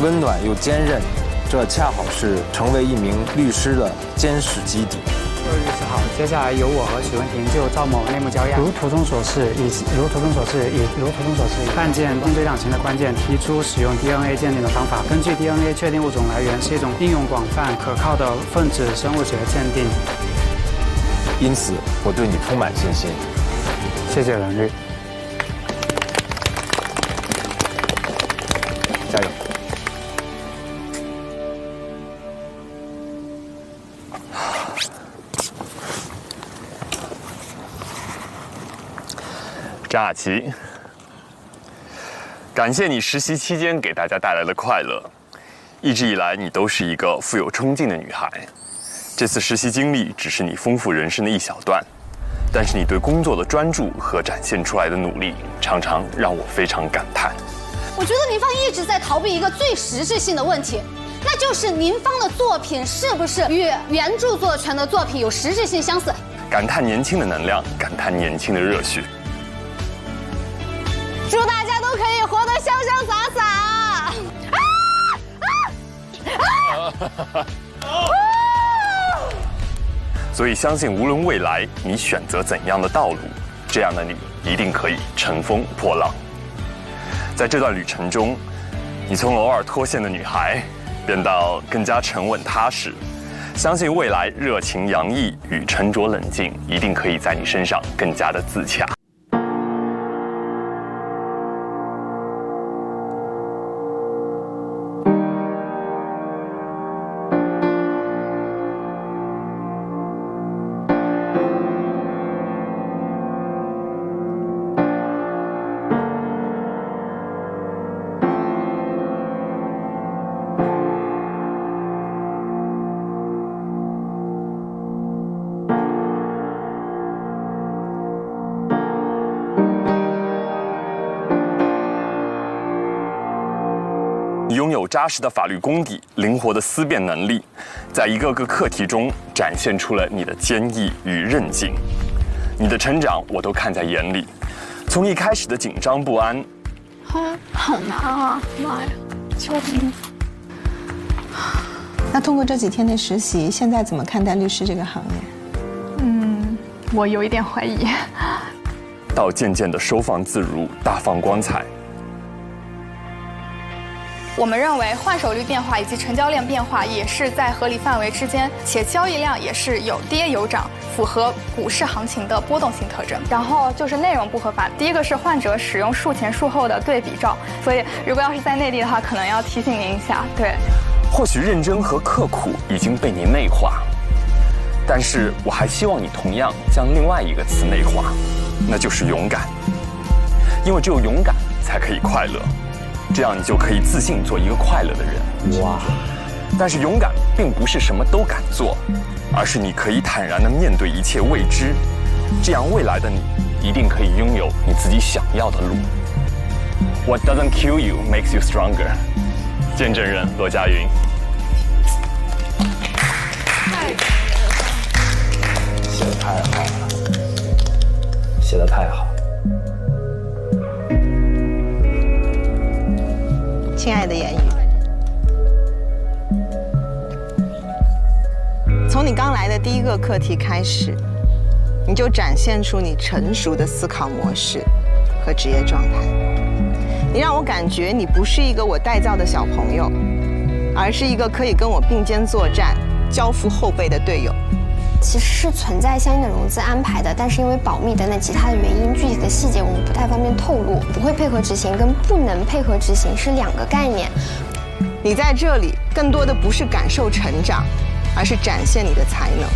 温暖又坚韧，这恰好是成为一名律师的坚实基底。各位律师好，接下来由我和许文婷就赵某内幕交押，如图中所示，案件定罪量刑的关键，提出使用 DNA 鉴定的方法，根据 DNA 确定物种来源是一种应用广泛可靠的分子生物学鉴定。因此，我对你充满信心。谢谢任律，加油！张雅琪，感谢你实习期间给大家带来的快乐。一直以来，你都是一个富有冲劲的女孩。这次实习经历只是你丰富人生的一小段，但是你对工作的专注和展现出来的努力，常常让我非常感叹。我觉得您方一直在逃避一个最实质性的问题，那就是您方的作品是不是与原著作权的作品有实质性相似？感叹年轻的能量，感叹年轻的热血。祝大家都可以活得潇潇洒洒！所以相信，无论未来你选择怎样的道路，这样的你一定可以乘风破浪。在这段旅程中，你从偶尔脱线的女孩，变到更加沉稳踏实。相信未来热情洋溢与沉着冷静，一定可以在你身上更加的自洽。你拥有扎实的法律功底，灵活的思辨能力，在一个个课题中展现出了你的坚毅与韧劲。你的成长我都看在眼里，从一开始的紧张不安，好难啊！妈呀，救命！那通过这几天的实习，现在怎么看待律师这个行业？我有一点怀疑。到渐渐的收放自如，大放光彩。我们认为换手率变化以及成交量变化也是在合理范围之间，且交易量也是有跌有涨，符合股市行情的波动性特征。然后就是内容不合法，第一个是患者使用术前术后的对比照，所以如果要是在内地的话，可能要提醒您一下。对，或许认真和刻苦已经被你内化，但是我还希望你同样将另外一个词内化，那就是勇敢，因为只有勇敢才可以快乐。这样你就可以自信做一个快乐的人。哇！但是勇敢并不是什么都敢做，而是你可以坦然地面对一切未知，这样未来的你一定可以拥有你自己想要的路。What doesn't kill you makes you stronger。见证人罗佳云。写得太好了，写得太好。亲爱的言语，从你刚来的第一个课题开始，你就展现出你成熟的思考模式和职业状态。你让我感觉你不是一个我带教的小朋友，而是一个可以跟我并肩作战、交付后辈的队友。其实是存在相应的融资安排的，但是因为保密等等其他的原因，具体的细节我们不太方便透露。不会配合执行跟不能配合执行是两个概念。你在这里更多的不是感受成长，而是展现你的才能。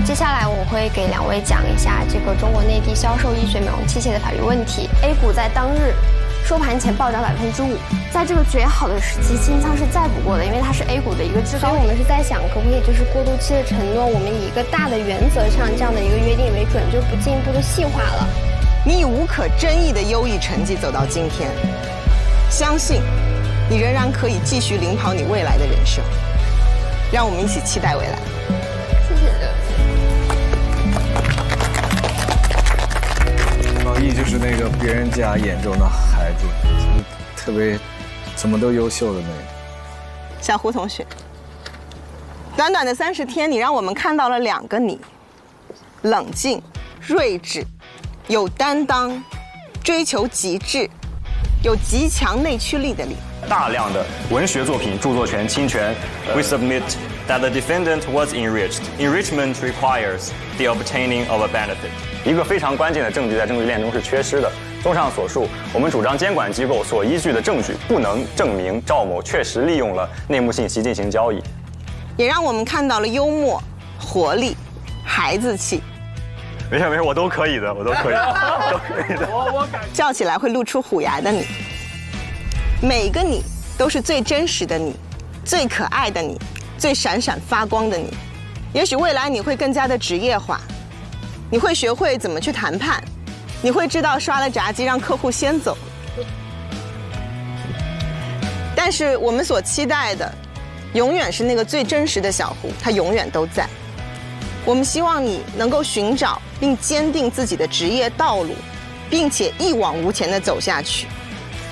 接下来我会给两位讲一下这个中国内地销售医学美容器械的法律问题。A 股在当日收盘前暴涨5%，在这个绝好的时机，清仓是再不过的，因为它是 A 股的一个制高点。所以我们是在想，可不可以就是过渡期的承诺，我们以一个大的原则上这样的一个约定为准，就不进一步的细化了。你以无可争议的优异成绩走到今天，相信你仍然可以继续领跑你未来的人生。让我们一起期待未来。谢谢。老易就是那个别人家眼中的孩子，特别怎么都优秀的那个。小胡同学，短短的30天，你让我们看到了2个你：冷静、睿智，有担当，追求极致，有极强内驱力的你。大量的文学作品著作权侵权。We submit that the defendant was enriched. Enrichment requires the obtaining of a benefit. 一个非常关键的证据在证据链中是缺失的。综上所述，我们主张监管机构所依据的证据不能证明赵某确实利用了内幕信息进行交易，也让我们看到了幽默、活力、孩子气。没事，我都可以的，我都可以，都可以的。叫起来会露出虎牙的你，每个你都是最真实的你，最可爱的你，最闪闪发光的你。也许未来你会更加的职业化，你会学会怎么去谈判，你会知道刷了闸机让客户先走。但是我们所期待的，永远是那个最真实的小胡，他永远都在。我们希望你能够寻找并坚定自己的职业道路，并且一往无前地走下去，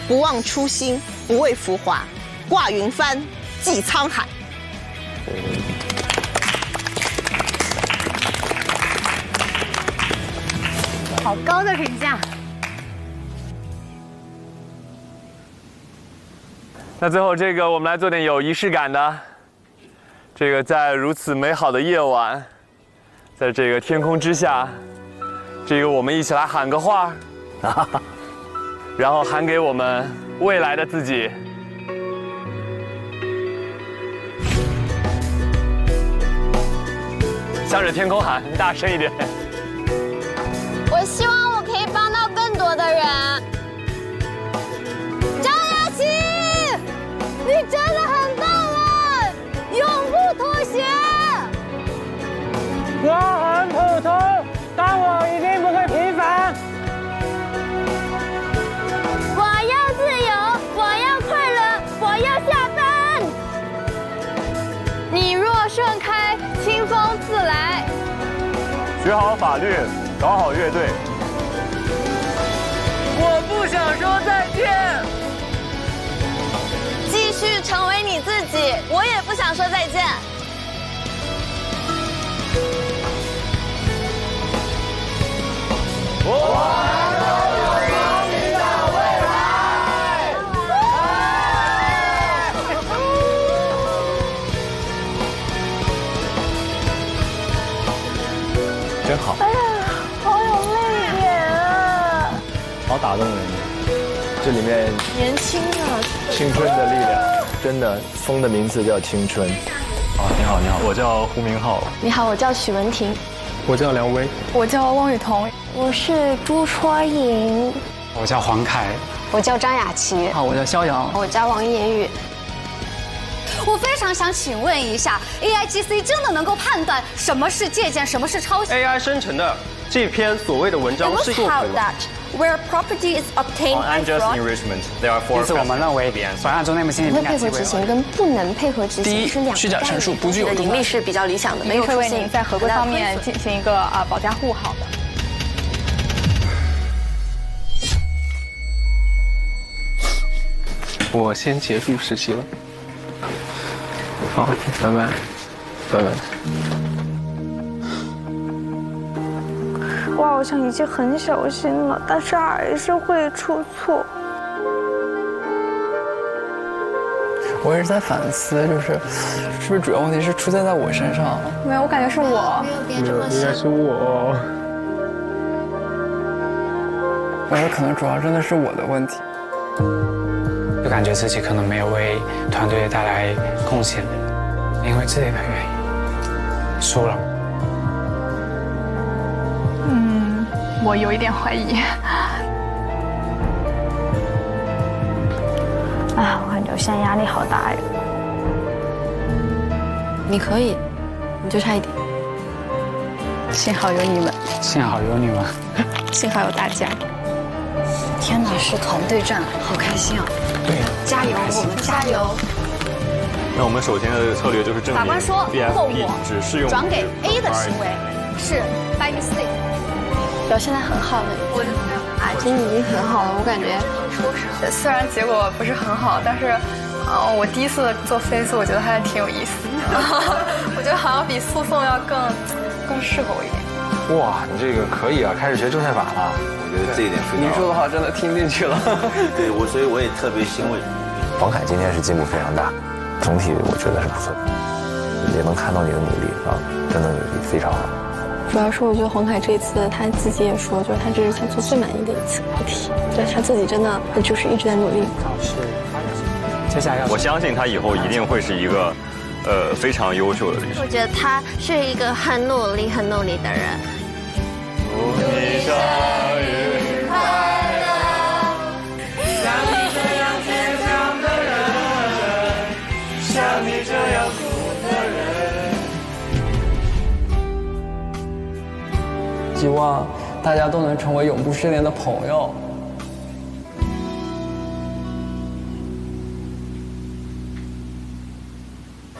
不忘初心，不畏浮华，挂云帆，济沧海。好高的评价。那最后这个，我们来做点有仪式感的。这个在如此美好的夜晚，在这个天空之下，这个我们一起来喊个话，然后喊给我们未来的自己。向着天空喊，大声一点。我希望我可以帮到更多的人。张雅琪，你真的很棒了，永不妥协。我很普通，但我一定不会平凡。我要自由，我要快乐，我要下班。你若盛开，清风自来。学好法律，搞好乐队。我不想说再见。继续成为你自己，我也不想说再见。真好。哎呀，好有泪点啊！好打动人。这里面年轻啊，青春的力量，真的，风的名字叫青春。你好，你好，我叫胡明浩。你好，我叫许文婷。我叫梁威。我叫汪雨桐。我是朱戳颖。我叫黄凯。我叫张雅琪。好，我叫肖阳。我叫王言语。我非常想请问一下 ，AIGC 真的能够判断什么是借鉴，什么是抄袭 ？AI 生成的这篇所谓的文章是作品吗 ？Where property is obtained by fraud. There are four. 因此，我们认为本案中内幕信息会配合执行跟不能配合执行是两个。虚假陈述不具有盈利是比较理想的，没有会为您在合规方面进行一个保驾护航的。我先结束实习了。好，拜拜，拜拜。我好像已经很小心了，但是还是会出错。我一直在反思，是不是主要问题是出现在我身上？没有，我感觉是我。没有，应该是我。我觉得可能主要真的是我的问题。就感觉自己可能没有为团队带来贡献，因为这个原因输了。我有一点怀疑。我感觉我现在压力好大呀。你可以，你就差一点。幸好有你们。幸好有你们。幸好有大家。天哪，是团队战，好开心啊！对，加油，我们加油！那我们首先的策略就是证明法官说，后我只适用转给 A 的行为是 by mistake。表现得很好的，今天已经很好了，我感觉。虽然结果不是很好，但是，我第一次做飞诉，我觉得还挺有意思的。我觉得好像比诉讼要更适合我一点。哇，你这个可以啊，开始学仲裁法了。我觉得这一点非常好。您说的话真的听进去了。对，所以我也特别欣慰。黄凯今天是进步非常大，总体我觉得是不错的，也能看到你的努力啊，真的非常好。主要是我觉得黄凯这一次他自己也说，就是他这是他做最满意的一次考题，对他自己真的就是一直在努力。接下来我相信他以后一定会是一个非常优秀的律师。我觉得他是一个很努力的人。你生日快乐。像你这样坚强的人，像你这样酷的人。希望大家都能成为永不失联的朋友。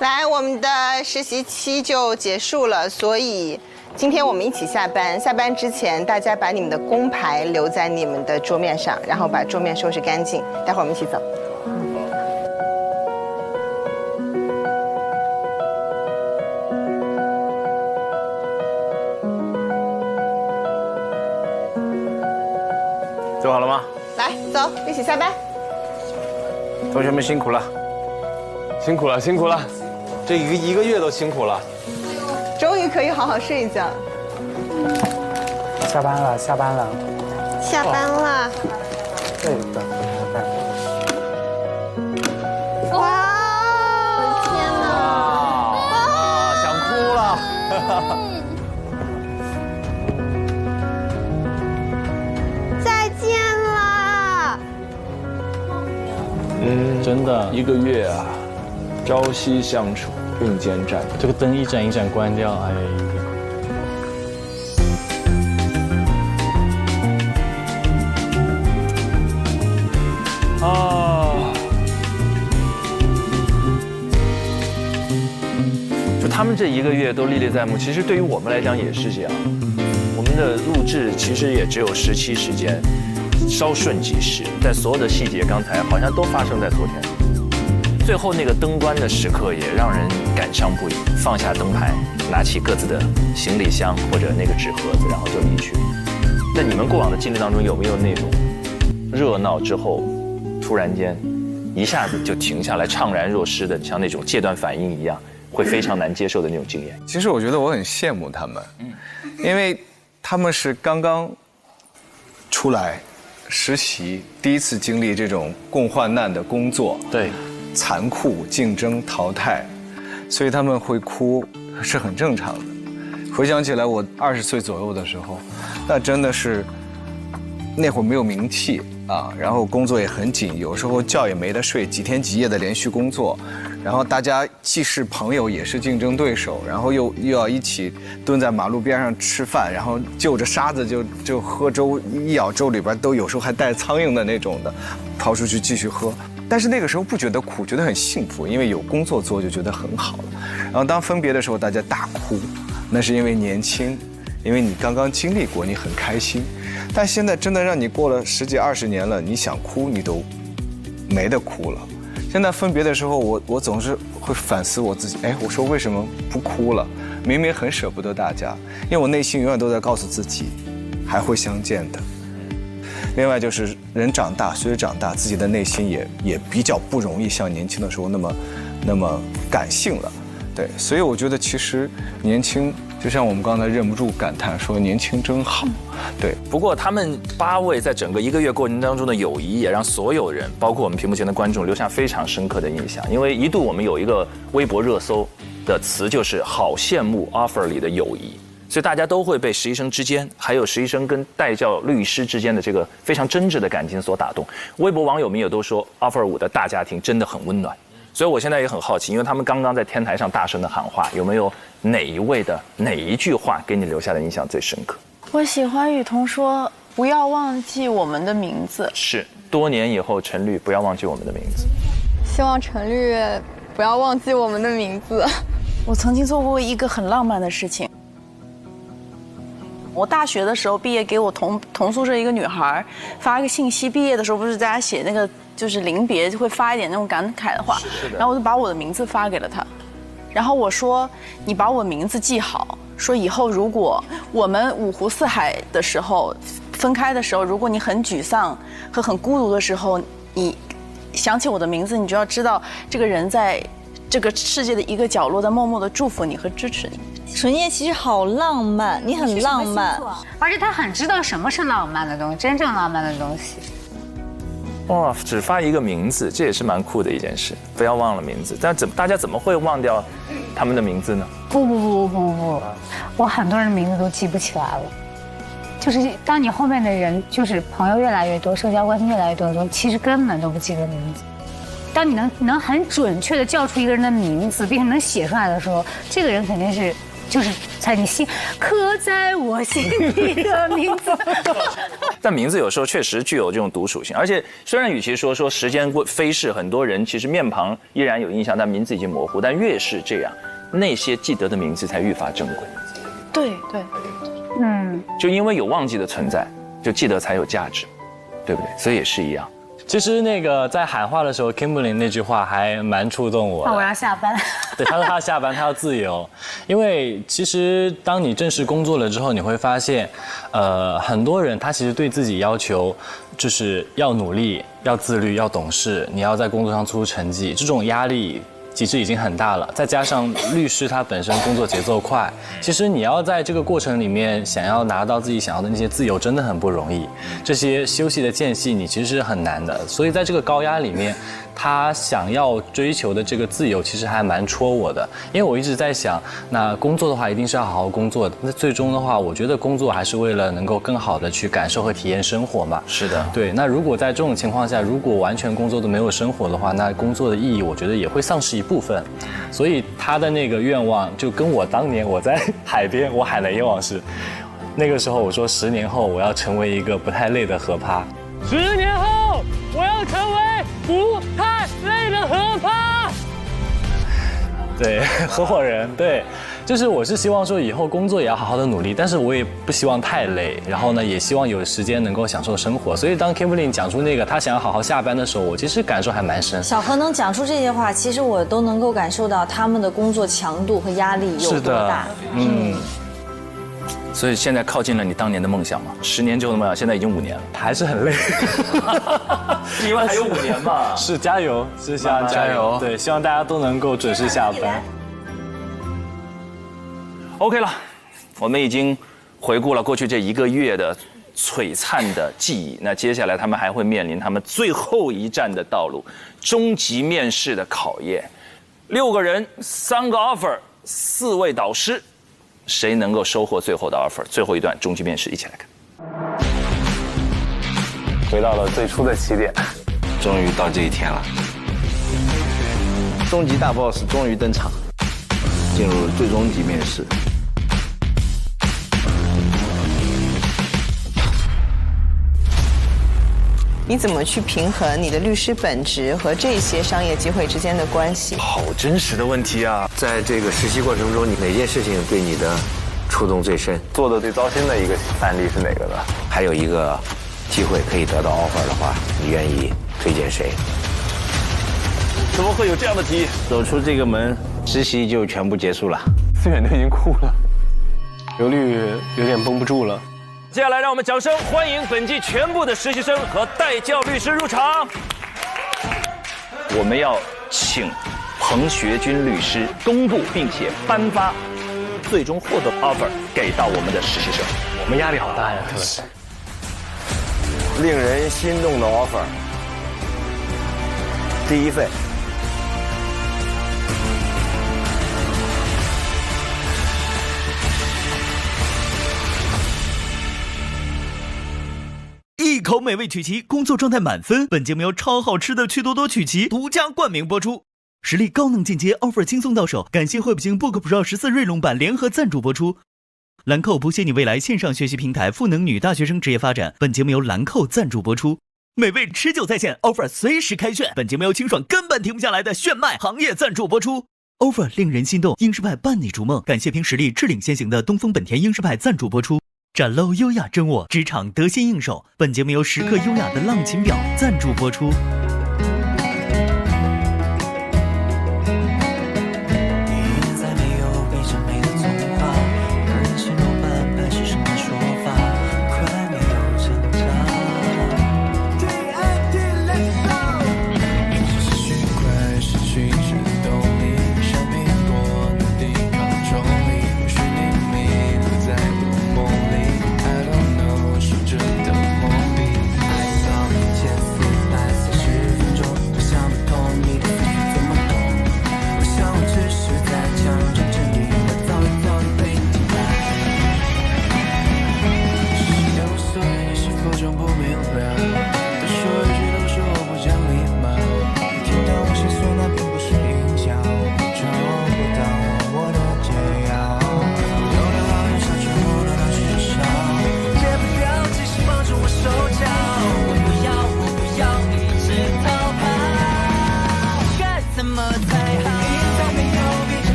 来，我们的实习期就结束了，所以今天我们一起下班。下班之前，大家把你们的工牌留在你们的桌面上，然后把桌面收拾干净。待会儿我们一起走。做好了吗？来，走，一起下班。同学们辛苦了，辛苦了，辛苦了，这一个月都辛苦了。终于可以好好睡一觉。下班了，下班了。下班了。对的。哇！天哪！想哭了。再见了。真的1个月啊，朝夕相处，并肩战斗。这个灯一盏一盏关掉，哎呀，就他们这1个月都历历在目，其实对于我们来讲也是这样。我们的录制其实也只有17时间，稍瞬即逝，但所有的细节刚才好像都发生在昨天。最后那个灯关的时刻也让人感伤不已，放下灯牌，拿起各自的行李箱或者那个纸盒子，然后就离去。在你们过往的经历当中，有没有那种热闹之后，突然间一下子就停下来，怅然若失的，像那种戒断反应一样，会非常难接受的那种经验？其实我觉得我很羡慕他们，因为他们是刚刚出来实习，第一次经历这种共患难的工作，对，残酷、竞争、淘汰，所以他们会哭是很正常的。回想起来，我20岁左右的时候，那真的是那会儿没有名气啊，然后工作也很紧，有时候觉也没得睡，几天几夜的连续工作，然后大家既是朋友也是竞争对手，然后又要一起蹲在马路边上吃饭，然后就着沙子就喝粥，一舀粥里边都有时候还带苍蝇的那种的，跑出去继续喝。但是那个时候不觉得苦，觉得很幸福，因为有工作做就觉得很好了。然后当分别的时候，大家大哭，那是因为年轻，因为你刚刚经历过，你很开心。但现在真的让你过了10几20年了，你想哭你都没得哭了。现在分别的时候，我总是会反思我自己，哎，我说为什么不哭了？明明很舍不得大家，因为我内心永远都在告诉自己，还会相见的。另外就是人长大，随着长大，自己的内心也比较不容易像年轻的时候那么感性了，对，所以我觉得其实年轻，就像我们刚才忍不住感叹说年轻真好，对。不过他们8位在整个1个月过程当中的友谊，也让所有人，包括我们屏幕前的观众，留下非常深刻的印象。因为一度我们有一个微博热搜的词，就是好羡慕 offer 里的友谊。所以大家都会被实习生之间，还有实习生跟代教律师之间的这个非常真挚的感情所打动。微博网友们也都说 offer 5的大家庭真的很温暖。所以我现在也很好奇，因为他们刚刚在天台上大声的喊话，有没有哪一位的哪一句话给你留下的印象最深刻？我喜欢雨桐说不要忘记我们的名字。是，多年以后陈律不要忘记我们的名字。希望陈律不要忘记我们的名字。我曾经做过一个很浪漫的事情。我大学的时候毕业，给我同宿舍一个女孩发一个信息。毕业的时候不是大家写那个就是临别会发一点那种感慨的话，然后我就把我的名字发给了她。然后我说你把我名字记好，说以后如果我们5湖4海的时候分开的时候，如果你很沮丧和很孤独的时候，你想起我的名字，你就要知道这个人在这个世界的一个角落在默默的祝福你和支持你。纯叶其实好浪漫，你很浪漫，而且他很知道什么是浪漫的东西，真正浪漫的东西。哇，只发一个名字，这也是蛮酷的一件事。不要忘了名字，但大家怎么会忘掉他们的名字呢？不，我很多人的名字都记不起来了。就是当你后面的人就是朋友越来越多，社交关系越来越多的时候，其实根本都不记得名字。当你能很准确的叫出一个人的名字，并且能写出来的时候，这个人肯定是就是在你心刻在我心里的名字。但名字有时候确实具有这种独属性，而且虽然与其说时间飞逝，很多人其实面庞依然有印象，但名字已经模糊，但越是这样，那些记得的名字才愈发珍贵。对对，就因为有忘记的存在，就记得才有价值，对不对？所以也是一样。其实那个在喊话的时候 ，Kimberly 那句话还蛮触动我的。我要下班。对，他说他要下班，他要自由。因为其实当你正式工作了之后，你会发现，很多人他其实对自己要求就是要努力、要自律、要懂事，你要在工作上做出成绩，这种压力其实已经很大了。再加上律师他本身工作节奏快，其实你要在这个过程里面想要拿到自己想要的那些自由，真的很不容易。这些休息的间隙，你其实是很难的。所以在这个高压里面，他想要追求的这个自由，其实还蛮戳我的。因为我一直在想，那工作的话一定是要好好工作的。那最终的话，我觉得工作还是为了能够更好的去感受和体验生活嘛。是的，对。那如果在这种情况下，如果完全工作都没有生活的话，那工作的意义，我觉得也会丧失一部分。所以他的那个愿望，就跟我当年我在海边我喊的愿望是，那个时候我说10年后我要成为一个不太累的河趴。10年后我要成为不太累的河趴。对，合伙人，对，就是我是希望说以后工作也要好好的努力，但是我也不希望太累，然后呢，也希望有时间能够享受生活。所以当 Kimberly 讲出那个他想要好好下班的时候，我其实感受还蛮深。小何能讲出这些话，其实我都能够感受到他们的工作强度和压力有多大。所以现在靠近了你当年的梦想嘛？10年之后的梦想，现在已经5年了，还是很累。因为还有5年嘛。是加油，是希望加油。对，希望大家都能够准时下班。OK 了，我们已经回顾了过去这1个月的璀璨的记忆。那接下来他们还会面临他们最后一站的道路，终极面试的考验。6个人，3个 offer， 4位导师。谁能够收获最后的 offer？ 最后一段终极面试，一起来看。回到了最初的起点，终于到这一天了。终极大 boss 终于登场，进入最终极面试。你怎么去平衡你的律师本职和这些商业机会之间的关系？好真实的问题啊！在这个实习过程中，你哪件事情对你的触动最深？做的最糟心的一个案例是哪个呢？还有一个机会可以得到 offer 的话，你愿意推荐谁？怎么会有这样的题？走出这个门，实习就全部结束了。思远都已经哭了，刘律有点绷不住了。接下来，让我们掌声欢迎本季全部的实习生和代教律师入场。我们要请彭学军律师公布并且颁发最终获得 offer 给到我们的实习生。我们压力好大呀，特别是令人心动的 offer， 第一份。一口美味曲奇，工作状态满分。本节目由超好吃的趣多多曲奇独家冠名播出，实力高能进阶 ，offer 轻松到手。感谢惠普星 Book Pro 14锐龙版联合赞助播出。兰蔻谱写你未来线上学习平台，赋能女大学生职业发展。本节目由兰蔻赞助播出。美味持久在线 ，offer 随时开炫。本节目由清爽根本停不下来的炫迈行业赞助播出。offer 令人心动，英诗派伴你逐梦。感谢凭实力智领先行的东风本田英诗派赞助播出。展露优雅真我，职场得心应手。本节目由时刻优雅的浪琴表赞助播出。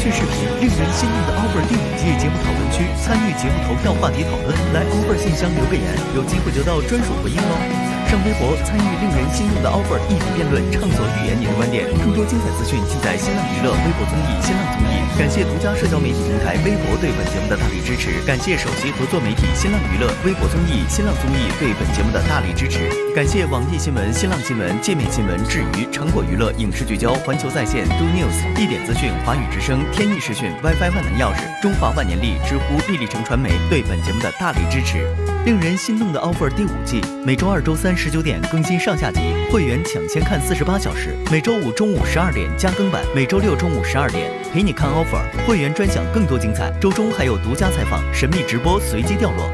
讯视频，令人心动的 offer 第5季节目讨论区，参与节目投票话题讨论，来 offer 信箱留个言，有机会得到专属回应哦。上微博参与令人心动的 offer 议题辩论，畅所欲言你的观点。更多精彩资讯尽在新浪娱乐、微博综艺、新浪综艺。感谢独家社交媒体平台微博对本节目的大力支持，感谢首席合作媒体新浪娱乐、微博综艺、新浪综艺对本节目的大力支持，感谢网易新闻、新浪新闻、界面新闻、智娱、成果娱乐、影视聚焦、环球在线、Do News、地点资讯、华语之声、天翼视讯、WiFi 万能钥匙、中华万年历、知乎、丽丽城传媒对本节目的大力支持。令人心动的 offer 第5季，每周2、周3 19点更新上下集，会员抢先看48小时，每周5中午12点加更版，每周6中午12点陪你看 offer， 会员专享更多精彩，周中还有独家采访、神秘直播随机掉落。